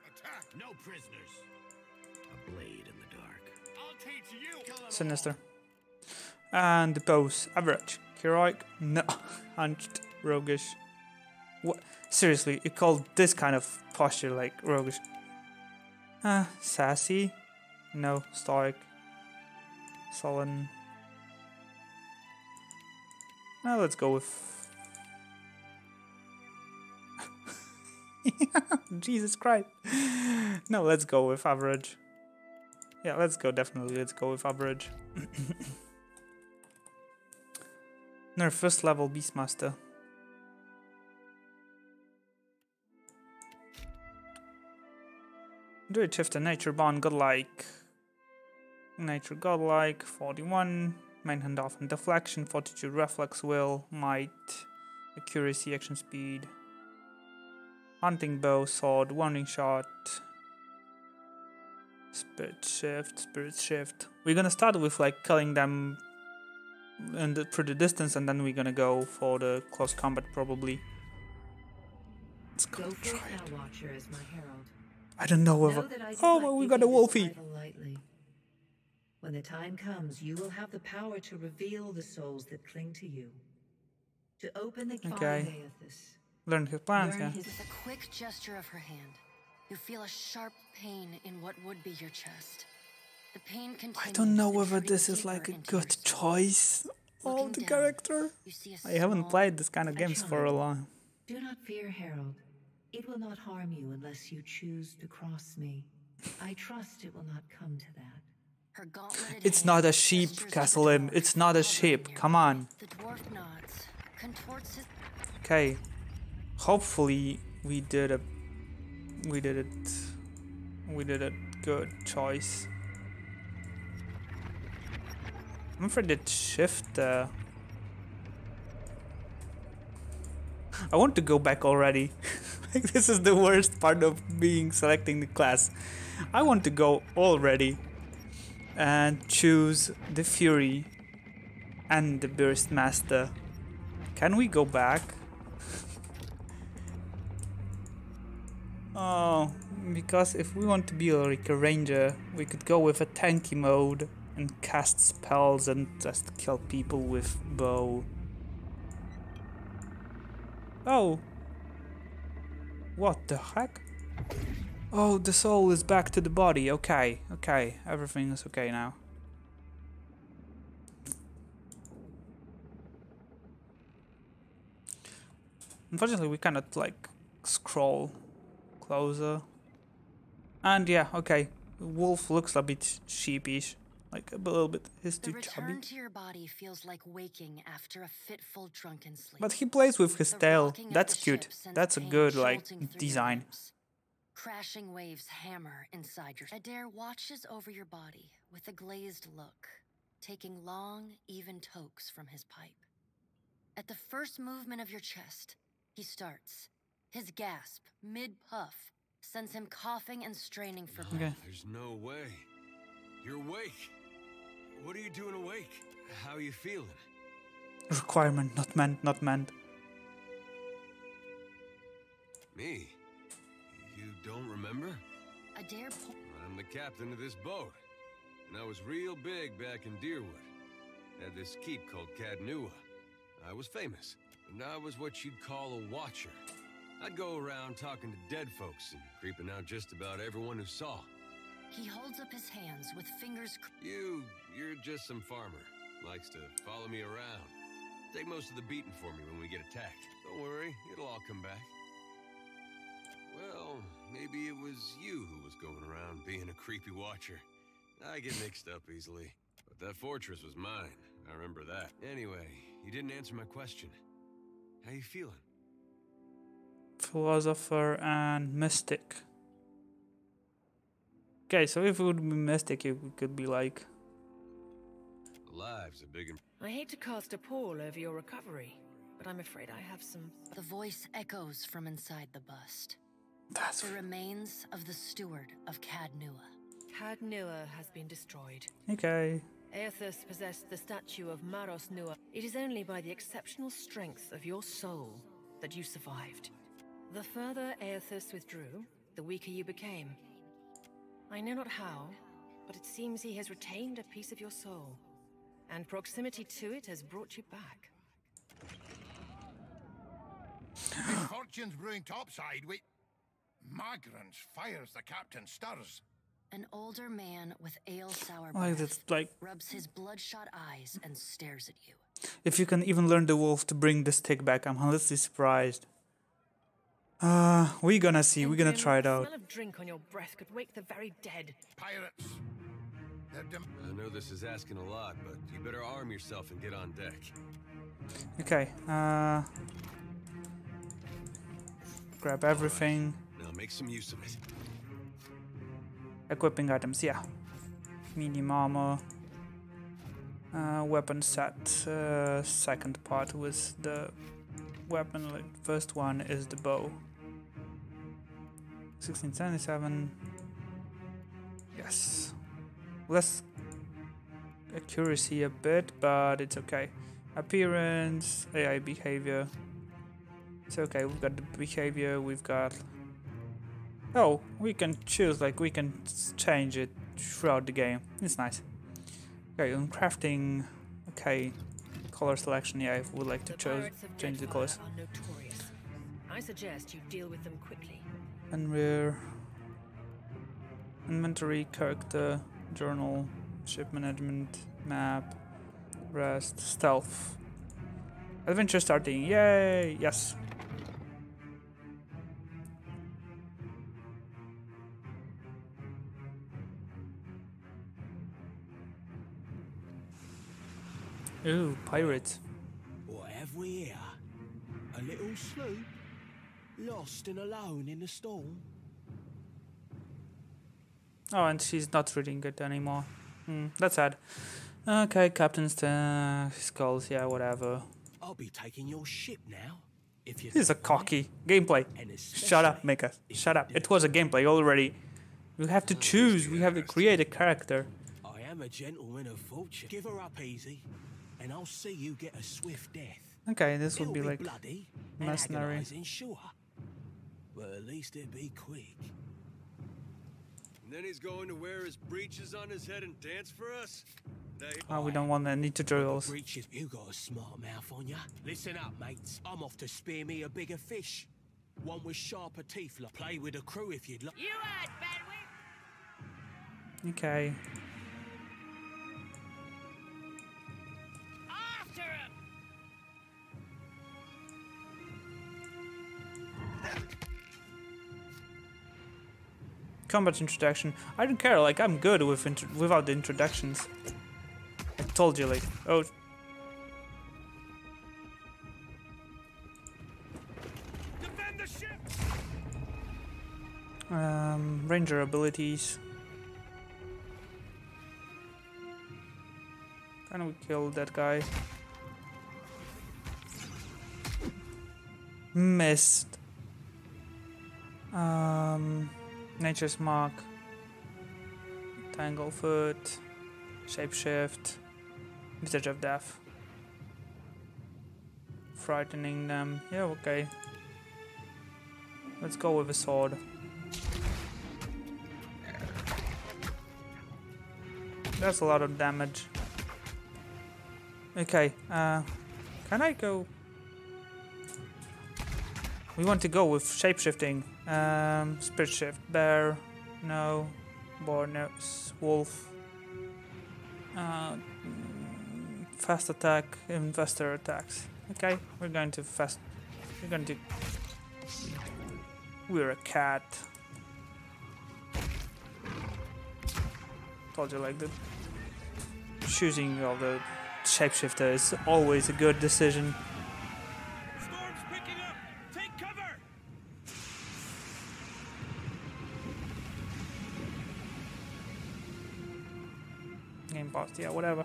Attack! No prisoners. A blade in the dark. I'll teach you. Kill 'em all. Sinister. And the pose, average. Heroic, no. Hunched, roguish. What? Seriously, you call this kind of posture like roguish? Sassy, no. Stoic, sullen. Now let's go with. Jesus Christ. No, let's go with average. Yeah, let's go with average. Nirth first level Beastmaster. Druid Shifter, Nature Bond, Godlike. Nature Godlike, 41. Main hand off and deflection, fortitude, reflex, will, might, accuracy, action speed. Hunting bow, sword, warning shot. Spirit shift. We're gonna start with like killing them through the distance, and then we're gonna go for the close combat probably. Let's go try it. Watcher as my herald. I don't know whether. Oh, well, we got a wolfie. When the time comes, you will have the power to reveal the souls that cling to you. To open the Okay. Learn his plans, yeah. With a quick gesture of her hand, you feel a sharp pain in what would be your chest. The pain continues. I don't know whether this is like a good choice of the character. I haven't played this kind of games for a long. Do not fear, Herald. It will not harm you unless you choose to cross me. I trust it will not come to that. Her gauntleted It's hand not a sheep, gestures Castleim. like a It's not a dwarf sheep. hovering Come on. The dwarf nods, contorts his. Okay. Hopefully we did a good choice. I'm afraid that shift. I want to go back already. Like, this is the worst part of selecting the class. I want to go already and choose the Fury and the Burst Master. Can we go back? Oh, because if we want to be like a ranger, we could go with a tanky mode and cast spells and just kill people with bow. Oh. What the heck? Oh, the soul is back to the body. Okay, everything is okay now. Unfortunately, we cannot like scroll closer. And yeah, okay. Wolf looks a bit sheepish, like a little bit. He's The too chubby. return to your body feels like waking after a fitful drunken sleep. But he plays with his The tail. rocking of That's the cute. ship sends That's a pain good like jolting through your design. limbs. Crashing waves hammer inside your. Adair watches over your body with a glazed look, taking long, even tokes from his pipe. At the first movement of your chest, he starts. His gasp, mid-puff, sends him coughing and straining for breath. Okay. There's no way. You're awake. What are you doing awake? How are you feeling? Requirement, not meant, not meant. Me? You don't remember? Adair I'm the captain of this boat. And I was real big back in Deerwood. Had this keep called Cadnua. I was famous. And I was what you'd call a watcher. I'd go around talking to dead folks and creeping out just about everyone who saw. He holds up his hands with fingers. You're just some farmer. Likes to follow me around. Take most of the beating for me when we get attacked. Don't worry, it'll all come back. Well, maybe it was you who was going around being a creepy watcher. I get mixed up easily. But that fortress was mine. I remember that. Anyway, you didn't answer my question. How you feeling? Philosopher and mystic. Okay, so if it would be mystic, it could be like... Alive's a big... I hate to cast a pall over your recovery, but I'm afraid I have some... The voice echoes from inside the bust. That's... The remains of the steward of Cadnua. Cadnua has been destroyed. Okay. Aethus possessed the statue of Maros Nua. It is only by the exceptional strength of your soul that you survived. The further Aethus withdrew, the weaker you became. I know not how, but it seems he has retained a piece of your soul, and proximity to it has brought you back. Fortune's brewing topside. Wait. Magrans fires the captain stirs. An older man with ale-sour Like breath that's like... rubs his bloodshot eyes and stares at you. If you can even learn the wolf to bring the stick back, I'm honestly surprised. We're gonna see. We're gonna try it The out. smell of drink on your breath could wake the very dead. Pirates. I know this is asking a lot, but you better arm yourself and get on deck. Okay. Grab everything. Now make some use of it. Equipping items, yeah. Medium armor. Weapon set. Second part was the weapon. Like first one is the bow. 1677. Yes. Less accuracy a bit, but it's okay. Appearance, AI behavior. It's okay. We've got the behavior. We've got. Oh, we can choose, like, we can change it throughout the game. It's nice. Okay, on crafting, okay, color selection, yeah, I would like to change the colors. Are notorious. I suggest you deal with them quickly. And we're... Inventory, character, journal, ship management, map, rest, stealth. Adventure starting, yay, yes. Ooh, pirates. What have we here? A little sloop? Lost and alone in the storm? Oh, and she's not reading it anymore. That's sad. Okay, Captain's skulls, yeah, whatever. I'll be taking your ship now. If you He's a cocky gameplay. Shut up, Mika. Shut up. It was a gameplay already. We have to choose. We have to create a character. I am a gentleman of fortune. Give her up easy, and I'll see you get a swift death. Okay, this would It'll be like bloody mercenary. and agonizing, sure, but at least it'd be quick. And then he's going to wear his breeches on his head and dance for us? Oh, we don't want any tutorials. Breeches, you got a smart mouth on ya. Listen up, mates. I'm off to spear me a bigger fish. One with sharper teeth. Like play with the crew if you'd like. You heard, Benwick! Okay. After him! combat introduction. I don't care, like, I'm good with without the introductions. I told you, like, oh. Defend the ship! Ranger abilities. Can we kill that guy? Missed. Nature's Mark. Tanglefoot. Shapeshift. Visage of Death. Frightening them. Yeah, okay. Let's go with a sword. That's a lot of damage. Okay, can I go? We want to go with shapeshifting. Spirit shift. Bear. No. Boar. No. Wolf. Fast attack. Investor attacks. Okay, we're going to fast. We're going to. We're a cat. Told you, like, the choosing of the shapeshifter is always a good decision. Storm's picking up! Take cover! Game paused, yeah, whatever.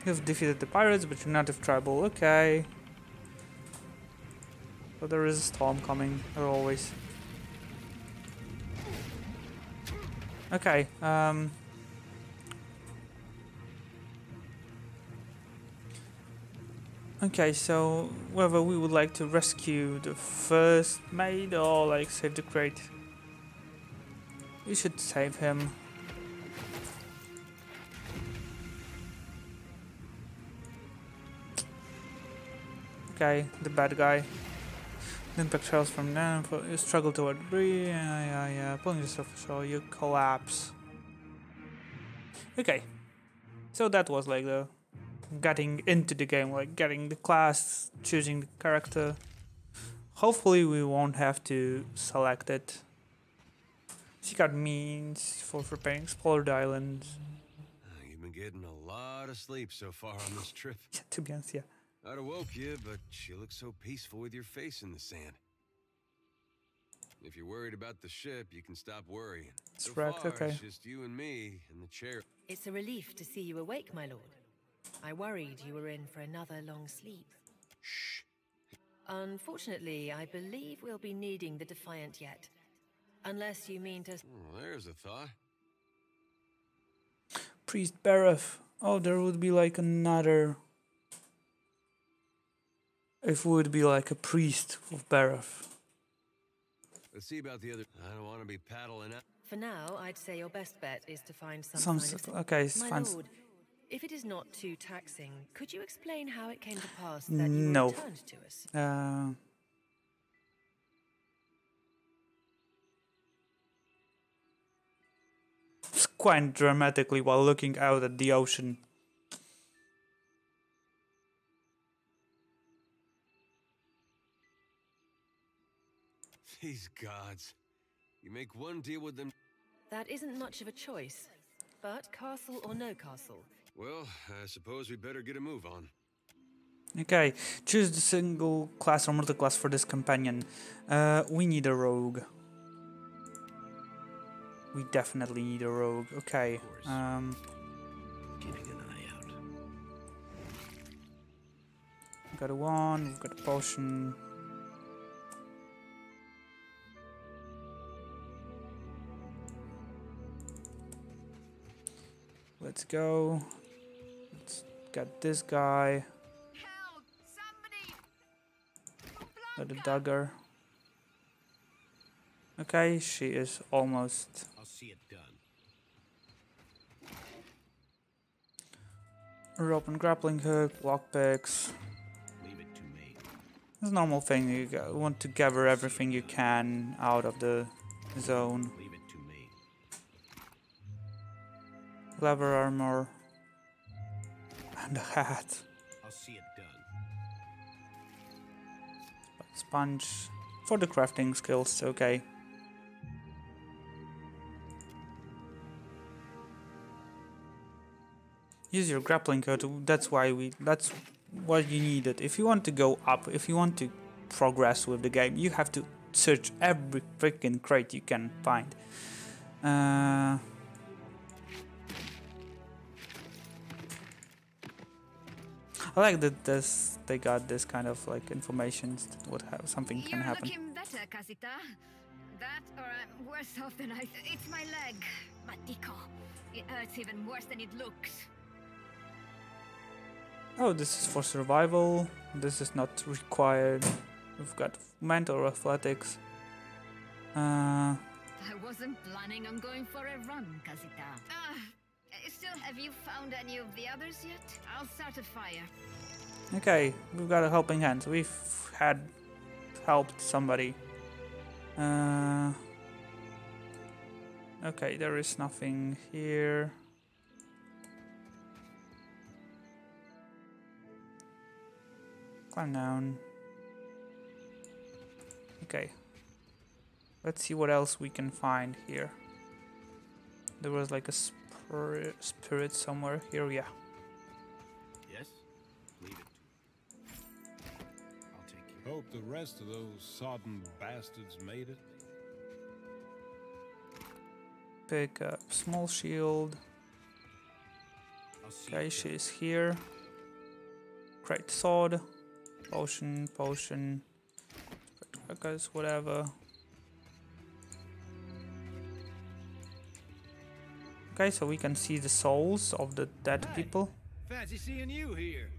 You've defeated the pirates, but you're not of tribal. Okay. So there is a storm coming, as always. Okay, okay, so whether we would like to rescue the first maid or like save the crate. We should save him. Okay, the bad guy. Impact shells from them. You struggle toward debris. Yeah. Pulling yourself ashore, you collapse. Okay, so that was like the getting into the game, like getting the class, choosing the character. Hopefully, we won't have to select it. Seek out means for preparing explored islands. You've been getting a lot of sleep so far on this trip. Yeah, to be honest, yeah. I'd awoke you, but you look so peaceful with your face in the sand. If you're worried about the ship, you can stop worrying. It's So wrecked, far, okay. it's just you and me in the chair. It's a relief to see you awake, my lord. I worried you were in for another long sleep. Shh. Unfortunately, I believe we'll be needing the Defiant yet. Unless you mean to... Oh, there's a thought. Priest Bareth. Oh, there would be like another... If we would be like a priest of Bareth. Let's see about the other. I don't want to be paddling out. For now, I'd say your best bet is to find some kind of... Okay, My fine. lord, if it is not too taxing, could you explain how it came to pass that you No. returned to us? Quite dramatically while looking out at the ocean. These gods. You make one deal with them. That isn't much of a choice. But castle or no castle, Well, I suppose we better get a move on. Okay, choose the single class or multi-class for this companion. We need a rogue. We definitely need a rogue. Okay. Keeping an eye out. We've got a wand, we've got a potion. Let's go. Let's get this guy. Help! Somebody! Got a dagger. Okay, she is almost. I'll see it done. Rope and grappling hook, lockpicks. Leave it to me. It's a normal thing. You want to gather everything you can out of the zone. Leave it to me. Leather armor. And a hat. I'll see it done. Sponge. For the crafting skills, okay. use your grappling hook. That's what you needed. If you want to go up, if you want to progress with the game, you have to search every freaking crate you can find. I like that they got this kind of like information what something can happen. You're looking better, Casita. That, or I'm worse off than I. It's my leg, Matico. It hurts even worse than it looks. Oh, this is for survival. This is not required. We've got mental athletics. I wasn't planning on going for a run, Casita. Still, have you found any of the others yet? I'll start a fire. Okay, we've got a helping hand. We've had helped somebody. Okay, there is nothing here. Climb down. Okay. Let's see what else we can find here. There was like a spirit somewhere here, yeah. Yes? Leave it. I'll take you. Hope the rest of those sodden bastards made it. Pick up small shield. Okay, she's here. Great sword. Potion. Whatever. Okay, so we can see the souls of the dead people. Fancy seeing you here.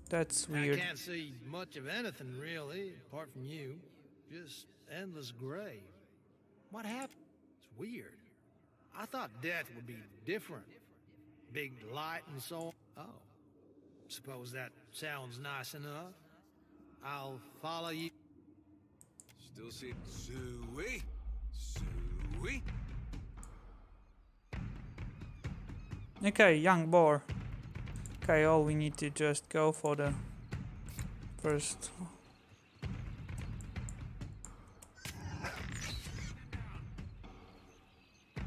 That's weird. I can't see much of anything really, apart from you. Just endless gray. What happened? It's weird. I thought death would be different. Big light and so on. Oh. Suppose that sounds nice enough. I'll follow you. Still see Suey. Okay, young boar. Okay, all we need to just go for the first.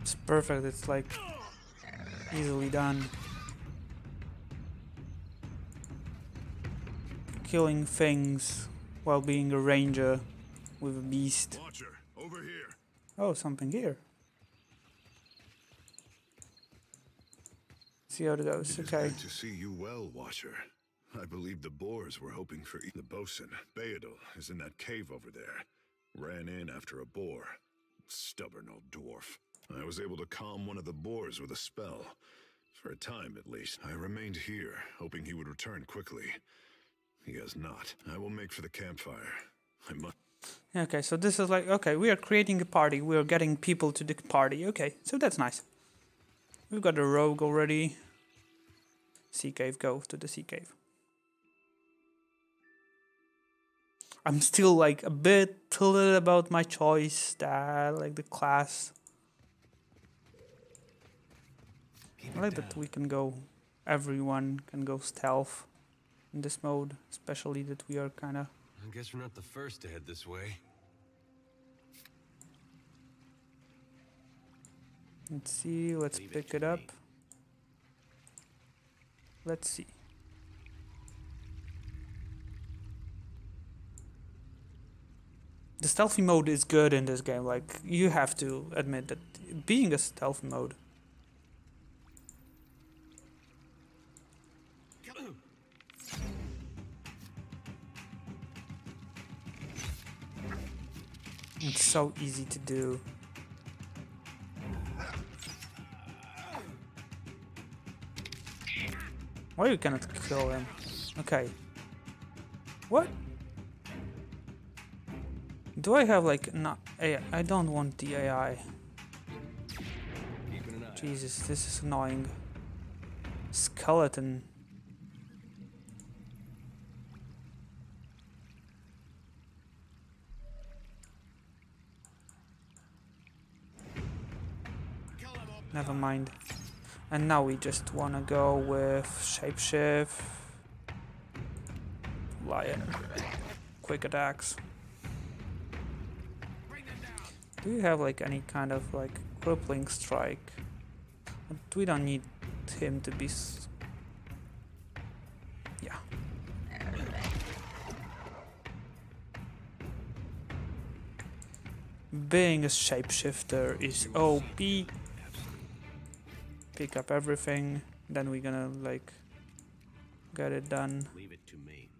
It's perfect, it's like easily done. Killing things while being a ranger with a beast. Watcher, over here. Oh, something here. See how it goes. Okay. Good to see you well, Watcher. I believe the boars were hoping for the bosun. Beadle is in that cave over there. Ran in after a boar. Stubborn old dwarf. I was able to calm one of the boars with a spell. For a time, at least. I remained here, hoping he would return quickly. He has not. I will make for the campfire. I must... Okay, so this is like... Okay, we are creating a party. We are getting people to the party. Okay, so that's nice. We've got a rogue already. Sea cave, go to the sea cave. I'm still like a bit tilted about my choice, like the class. I like that we can go, everyone can go stealth in this mode, especially that we are kind of... I guess we're not the first to head this way. Let's see, let's pick it up. Let's see. The stealthy mode is good in this game, like, you have to admit that being a stealth mode. It's so easy to do. Why you cannot kill him? Okay. What? Do I have like not AI? I don't want the AI. Jesus, this is annoying. Skeleton. Never mind. And now we just wanna go with shapeshift, lion, quick attacks. Do you have like any kind of like crippling strike? We don't need him to be... Yeah. Being a shapeshifter is OP. Pick up everything, then we're gonna like get it done. Leave it to me.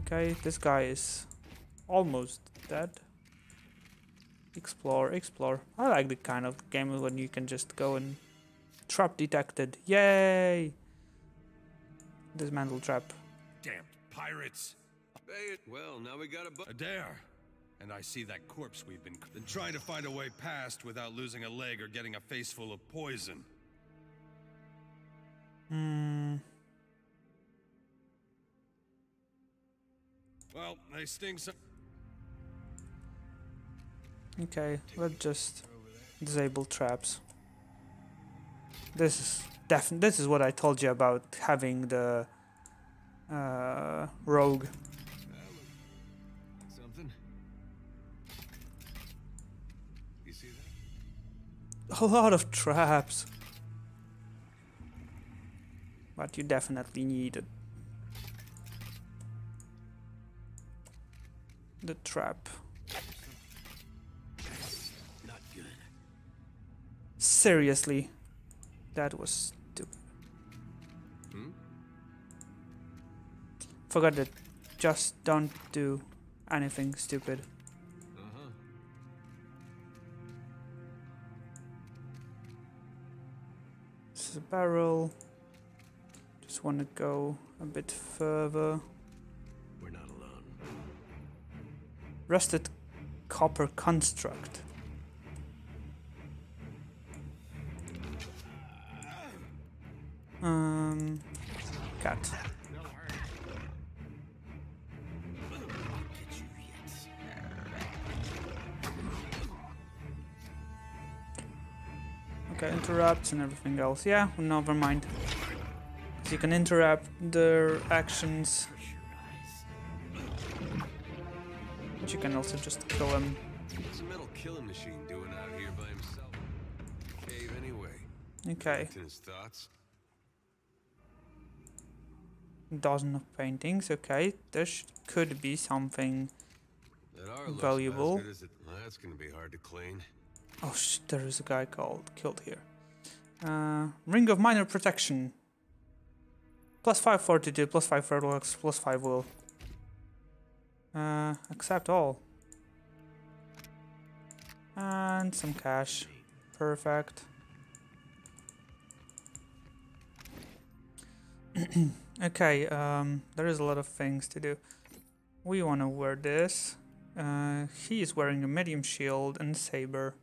Okay, this guy is almost dead. Explore, explore. I like the kind of game when you can just go and trap detected. Yay! Dismantle trap. Damn pirates! Well, now we got a Adair! And I see that corpse we've been trying to find a way past without losing a leg or getting a face full of poison. Well, they sting some. Okay, let's just disable traps. This is what I told you about having the rogue. Something. You see that? A lot of traps. But you definitely need the trap. Not good. Seriously, that was stupid. Forgot that. Just don't do anything stupid. This is a barrel. Just want to go a bit further. We're not alone. Rusted copper construct. Cat. Okay, interrupts and everything else. Yeah, never mind. So you can interrupt their actions. But you can also just kill them. What's a metal killing machine doing out here by himself? Cave anyway. Okay. His thoughts. Dozen of paintings. Okay, there could be something valuable. Well, that's gonna be hard to clean. Oh there is a guy killed here. Ring of minor protection. +5 fortitude, +5 fertilizer, +5 will. Accept all. And some cash. Perfect. Okay, there is a lot of things to do. We want to wear this. He is wearing a medium shield and saber.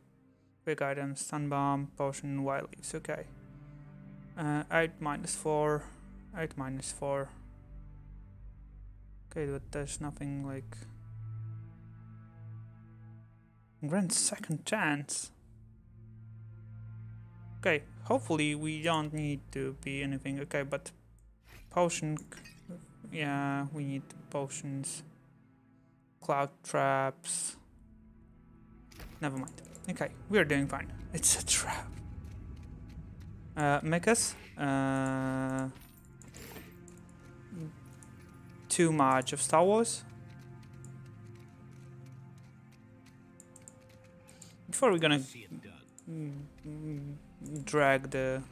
Big items, stun bomb, potion, wild leaves. Okay. 8 -4. 8 -4. Okay, but there's nothing like... Grant second chance. Okay, hopefully we don't need to be anything. Okay, but potion... Yeah, we need potions. Cloud traps. Never mind. Okay, we are doing fine. It's a trap. Mechas. Too much of Star Wars. Before we're gonna drag the...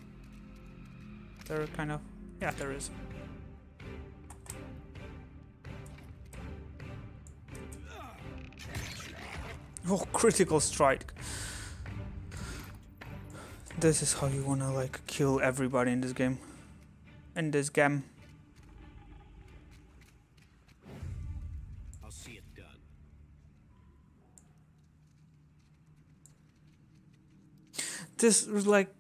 There kind of... Yeah, there is. Oh, critical strike. This is how you wanna like kill everybody in this game. In this game. I'll see it done.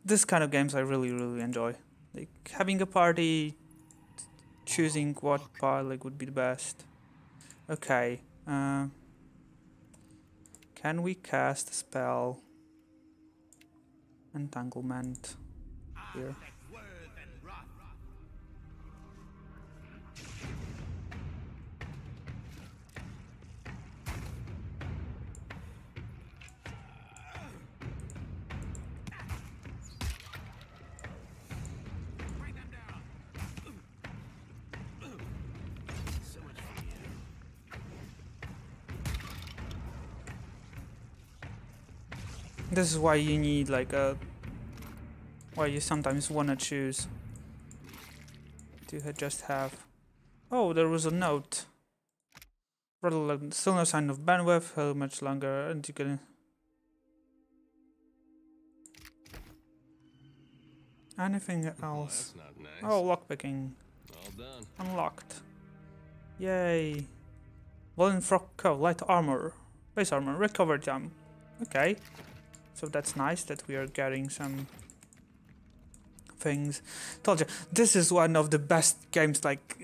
This kind of games I really enjoy. Like having a party, choosing what part like would be the best. Okay. Can we cast a spell? Entanglement here. This is why you need like a... why you sometimes wanna choose to just have... Oh, there was a note. Still no sign of bandwidth, how much longer, and you can... Anything else? That's not nice. Oh, lockpicking. All done. Unlocked. Yay. Volume Frog Co. Light armor. Base armor. Recover jump. Okay. So that's nice that we are getting some things. Told you, this is one of the best games, like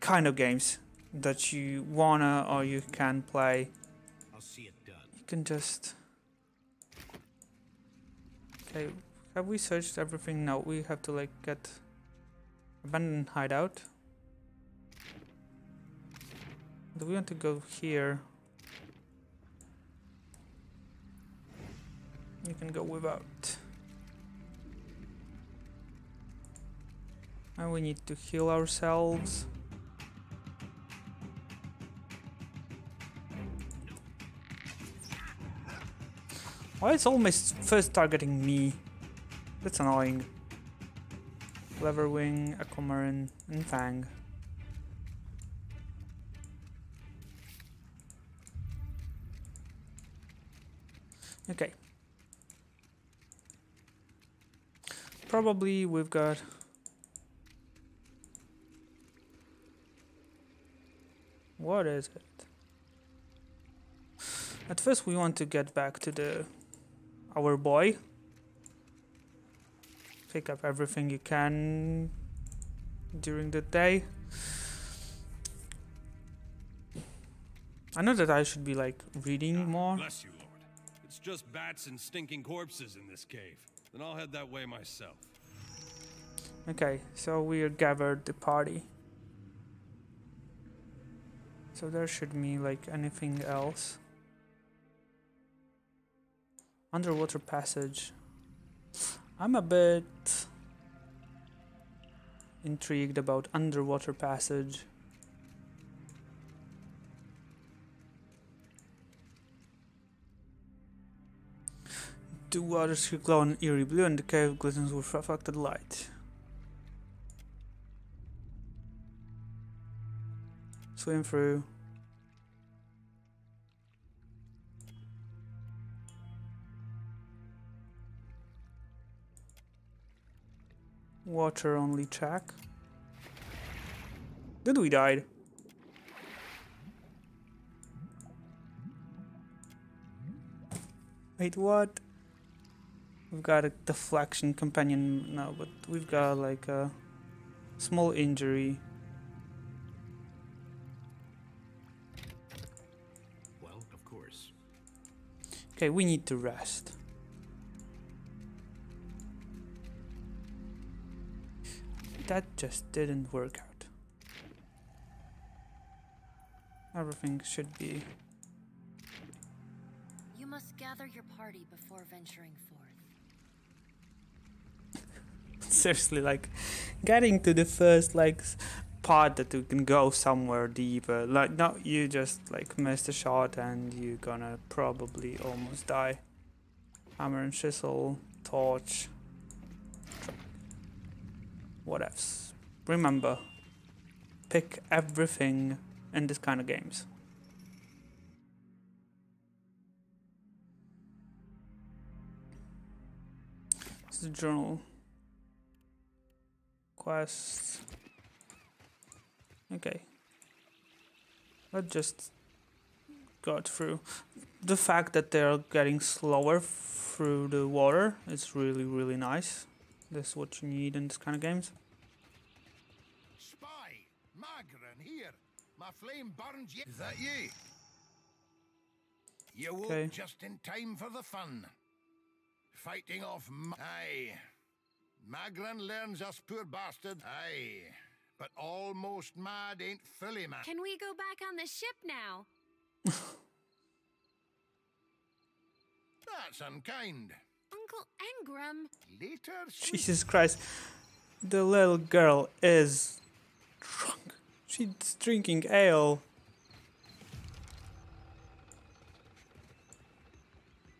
kind of games that you wanna or you can play. I'll see it done. You can just... Okay, have we searched everything? No, we have to like get abandoned hideout. Do we want to go here? You can go without. And we need to heal ourselves. Why it's almost first targeting me? That's annoying. Leverwing, Aquamarine, and Fang. Okay. Probably we've got... What is it? At first we want to get back to our boy. Pick up everything you can during the day. I know that I should be like reading more. Bless you, Lord. It's just bats and stinking corpses in this cave. Then I'll head that way myself. Okay, so we gathered the party. So there should be like anything else. Underwater passage. I'm a bit intrigued about underwater passage. The waters glow an eerie blue and the cave glistens with reflected light. Swim through. Water only check. Did we die? Wait, what? We've got a deflection companion now, but we've got like a small injury. Well, of course. Okay, we need to rest. That just didn't work out. Everything should be... You must gather your party before venturing forth. Seriously, like, getting to the first, like, part that you can go somewhere deeper. Like, no, you just, like, missed a shot and you're gonna probably almost die. Hammer and chisel, torch. What else? Remember, pick everything in this kind of games. This is the journal. Quest. Okay. Let's just go through. The fact that they're getting slower through the water is really, really nice. That's what you need in this kind of games. Spy! Magran, here! My flame burns yet. Is that you? You woke just in time for the fun. Fighting off Aye. Magran learns us poor bastard. Aye. But almost mad ain't fully mad. Can we go back on the ship now? That's unkind. Uncle Engram. Later, Jesus Christ. The little girl is drunk. She's drinking ale.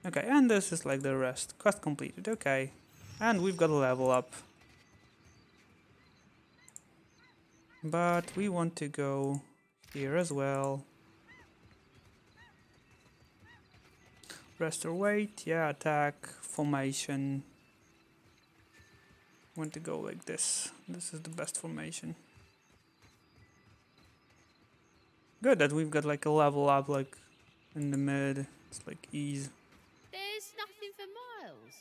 Okay, and this is like the rest. Quest completed, okay. And we've got a level up. But we want to go here as well. Restore weight, yeah, attack, formation. Want to go like this. This is the best formation. Good that we've got like a level up like in the mid. It's like ease. There's nothing for miles.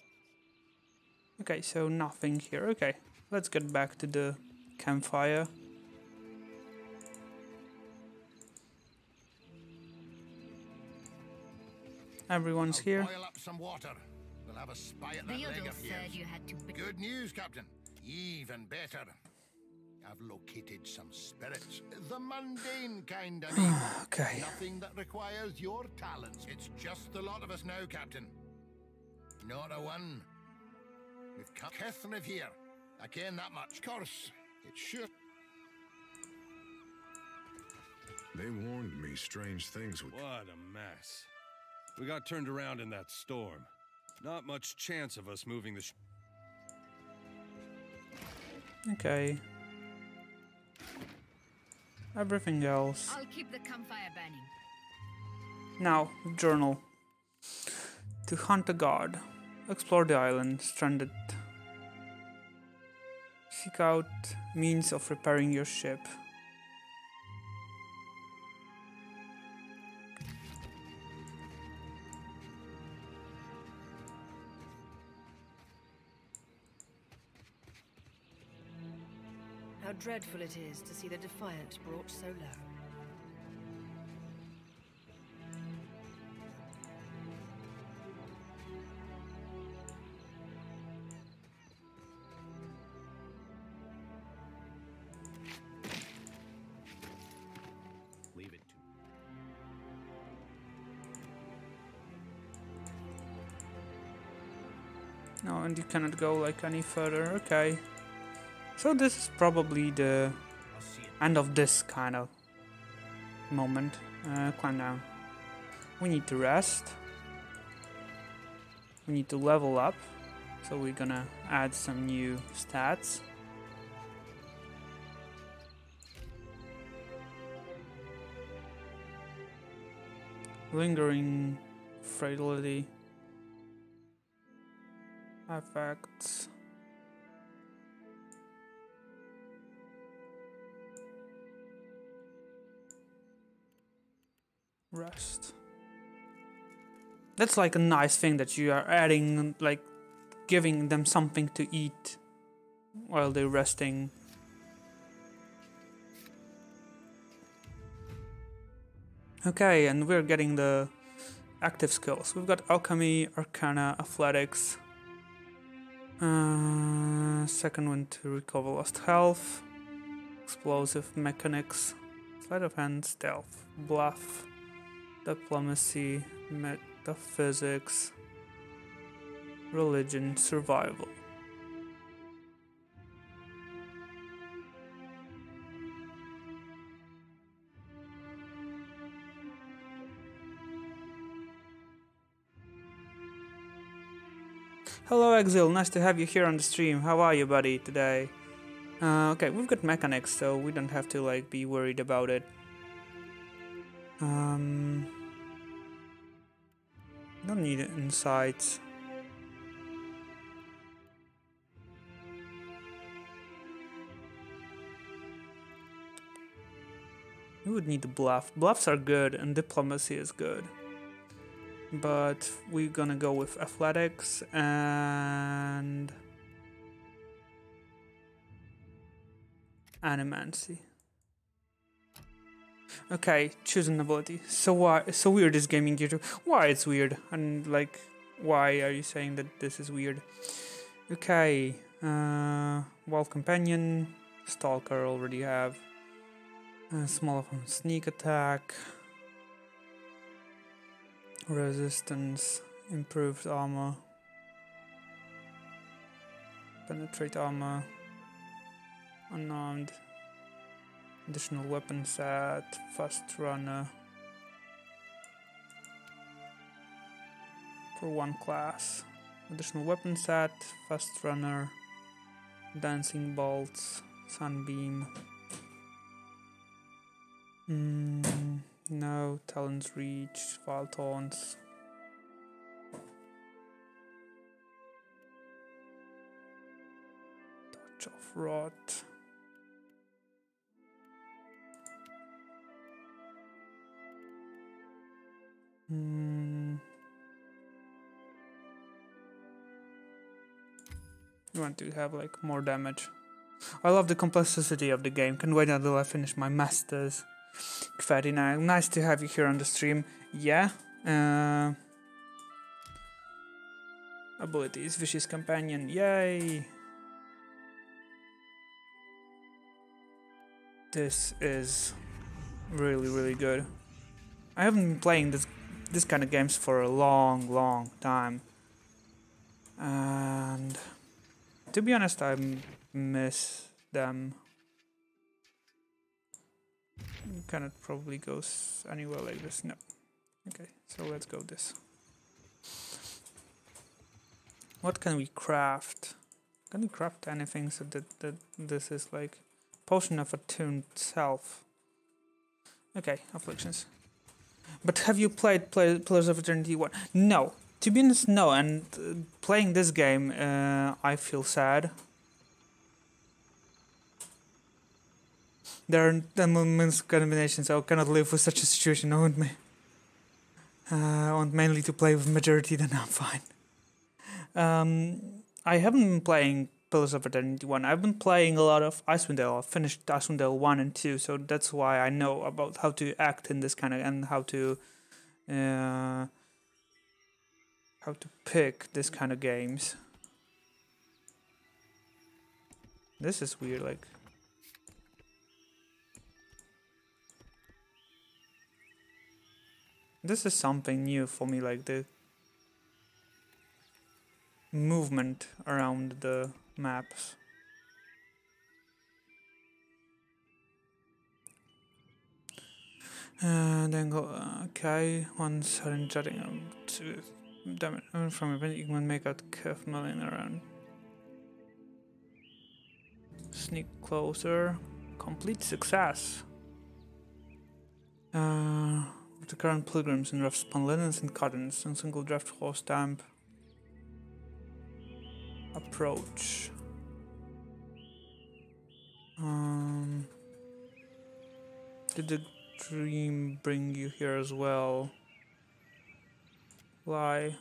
Okay, so nothing here. Okay, let's get back to the campfire. Everyone's here. Boil up some water. We'll have a spy at that leg of his. Good news, Captain. Even better. I've located some spirits. The mundane kind, I mean. Okay. Nothing that requires your talents. It's just the lot of us now, Captain. Not a one. We've come Catherine here. I ken that much. Of course, it's sure. They warned me strange things would... What a mess. We got turned around in that storm. Not much chance of us moving the Okay. Everything else. I'll keep the campfire burning. Now, journal. To hunt a god. Explore the island, stranded. Seek out means of repairing your ship. How dreadful it is to see the Defiant brought so low. Leave it to No, and you cannot go like any further. Okay. So this is probably the end of this kind of moment. Climb down. We need to rest. We need to level up. So we're gonna add some new stats. Lingering frailty. Effects. Rest. That's like a nice thing that you are adding, like giving them something to eat while they're resting. Okay, and we're getting the active skills. We've got alchemy, arcana, athletics. Second one to recover lost health. Explosive mechanics. Sleight of hand, stealth, bluff. Diplomacy, metaphysics, religion, survival. Hello Exil, nice to have you here on the stream. How are you, buddy, today? Okay, we've got mechanics, so we don't have to like be worried about it. Don't need insights. We would need a bluff. Bluffs are good and diplomacy is good. But we're gonna go with athletics and animancy. Okay, choose an ability. So why? So weird is gaming YouTube. Why it's weird? And like, why are you saying that this is weird? Okay, Wild Companion, Stalker already have. Small sneak attack, resistance, improved armor, penetrate armor, unarmed. Additional weapon set, fast runner, for one class. Additional weapon set, fast runner, dancing bolts, sunbeam. No, talons reach, wild taunts. Touch of rot. You want to have like more damage. I love the complexity of the game. Can't wait until I finish my masters. Kverina, nice to have you here on the stream. Yeah. Abilities, Vicious Companion. Yay. This is really, really good. I haven't been playing this kind of games for a long time. And to be honest, I miss them. Cannot probably goes anywhere like this. No. Okay, so let's go this. What can we craft? Can we craft anything so that this is like potion of attuned self? Okay, afflictions. But have you played Pillars of Eternity 1? No. To be honest, no. And playing this game, I feel sad. There are immense combinations. I cannot live with such a situation. I want mainly to play with majority, then I'm fine. I haven't been playing Pillars of Eternity 1. I've been playing a lot of Icewind Dale. I finished Icewind Dale 1 and 2, so that's why I know about how to act in this kind of, and how to pick this kind of games. This is weird, like. This is something new for me, like the movement around the maps. Then go, okay, one sudden jutting to damage from a event, you can make out curve milling around. Sneak closer, complete success. With the current pilgrims in rough spun linens and cottons, and single draft horse stamp. Approach. Did the dream bring you here as well? Lie.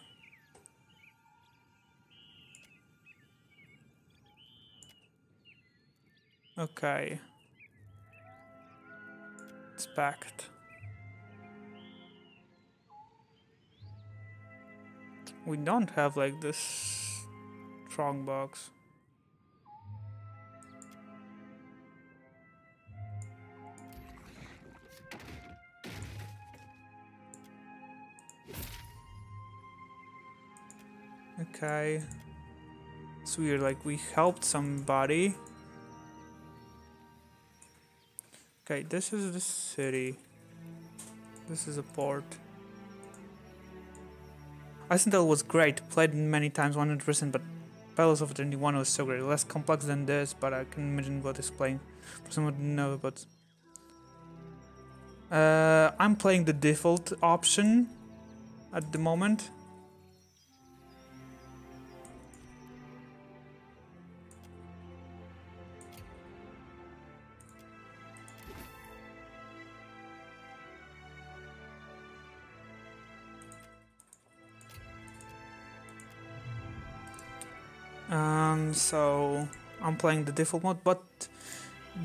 Okay. It's packed. We don't have like this strong box. Okay. It's weird, like we helped somebody. Okay, this is the city. This is a port. Icewind Dale was great, played many times 100%, but Pillars of Eternity 1 was so great. Less complex than this, but I can imagine what it's playing. For someone to know about. I'm playing the default option at the moment. So I'm playing the default mode, but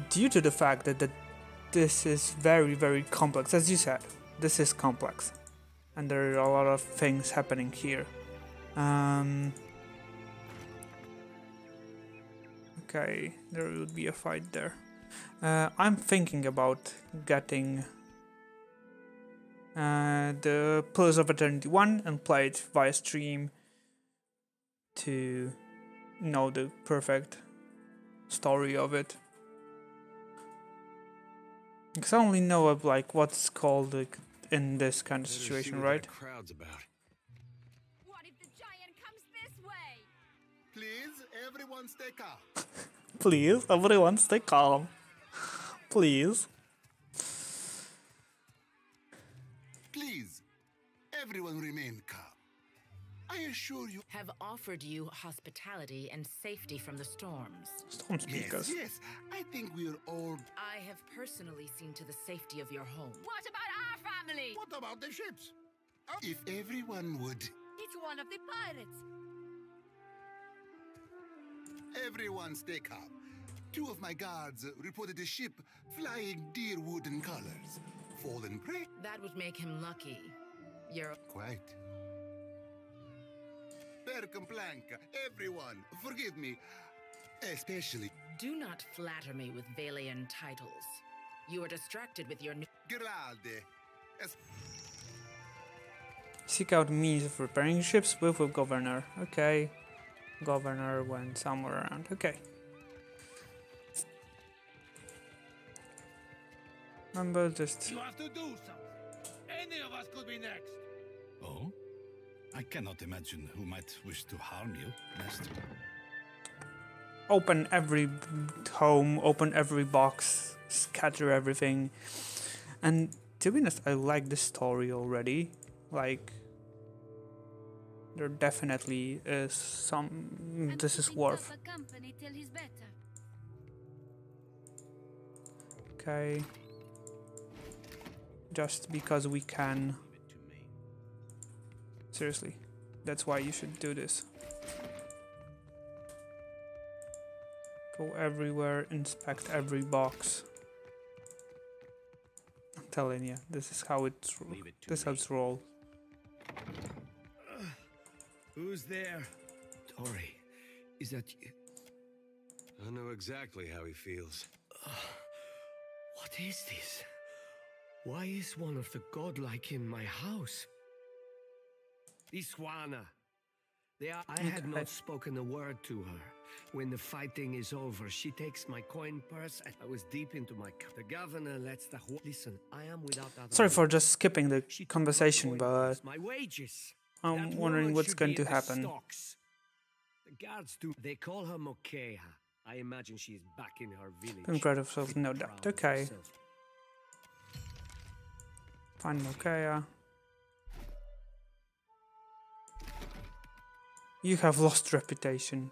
due to the fact that this is very complex, as you said, this is complex, and there are a lot of things happening here. Okay, there will be a fight there. I'm thinking about getting the Pillars of Eternity 1 and play it via stream to know the perfect story of it. Because I only know of like what's called like, in this kind of situation, right? Crowd's about. What if Please, everyone stay calm. Please, everyone stay calm. Please. Please, everyone remain calm. I assure you... Have offered you hospitality and safety from the storms. Storm speakers. Yes, I think we're all... I have personally seen to the safety of your home. What about our family? What about the ships? If everyone would... It's one of the pirates. Everyone stay calm. 2 of my guards reported a ship flying deer wooden colors. Fallen prey? That would make him lucky. You're... Quite. Per complanca, everyone, forgive me. Especially... Do not flatter me with Valian titles. You are distracted with your new... Grade. Seek out means of repairing ships with a governor. Okay. Governor went somewhere around. Okay. Remember just... You have to do something. Any of us could be next. Oh? I cannot imagine who might wish to harm you, Master. Open every home, open every box, scatter everything. And to be honest, I like the story already. Like, there definitely is some... This is worth. Okay. Just because we can. Seriously, that's why you should do this. Go everywhere, inspect every box. I'm telling you, this is how it's rolled. Who's there? Tori, is that you? I know exactly how he feels. What is this? Why is one of the godlike in my house? Iswana. I had not spoken a word to her. When the fighting is over, she takes my coin purse and I was deep into my cup. The governor lets the... Listen, I am without other... Sorry for just skipping the conversation, but... My wages. I'm wondering what's going to happen. The guards do... They call her Mokeha. I imagine she's back in her village. I'm proud of herself, no doubt. Okay. Find Mokeha. You have lost reputation.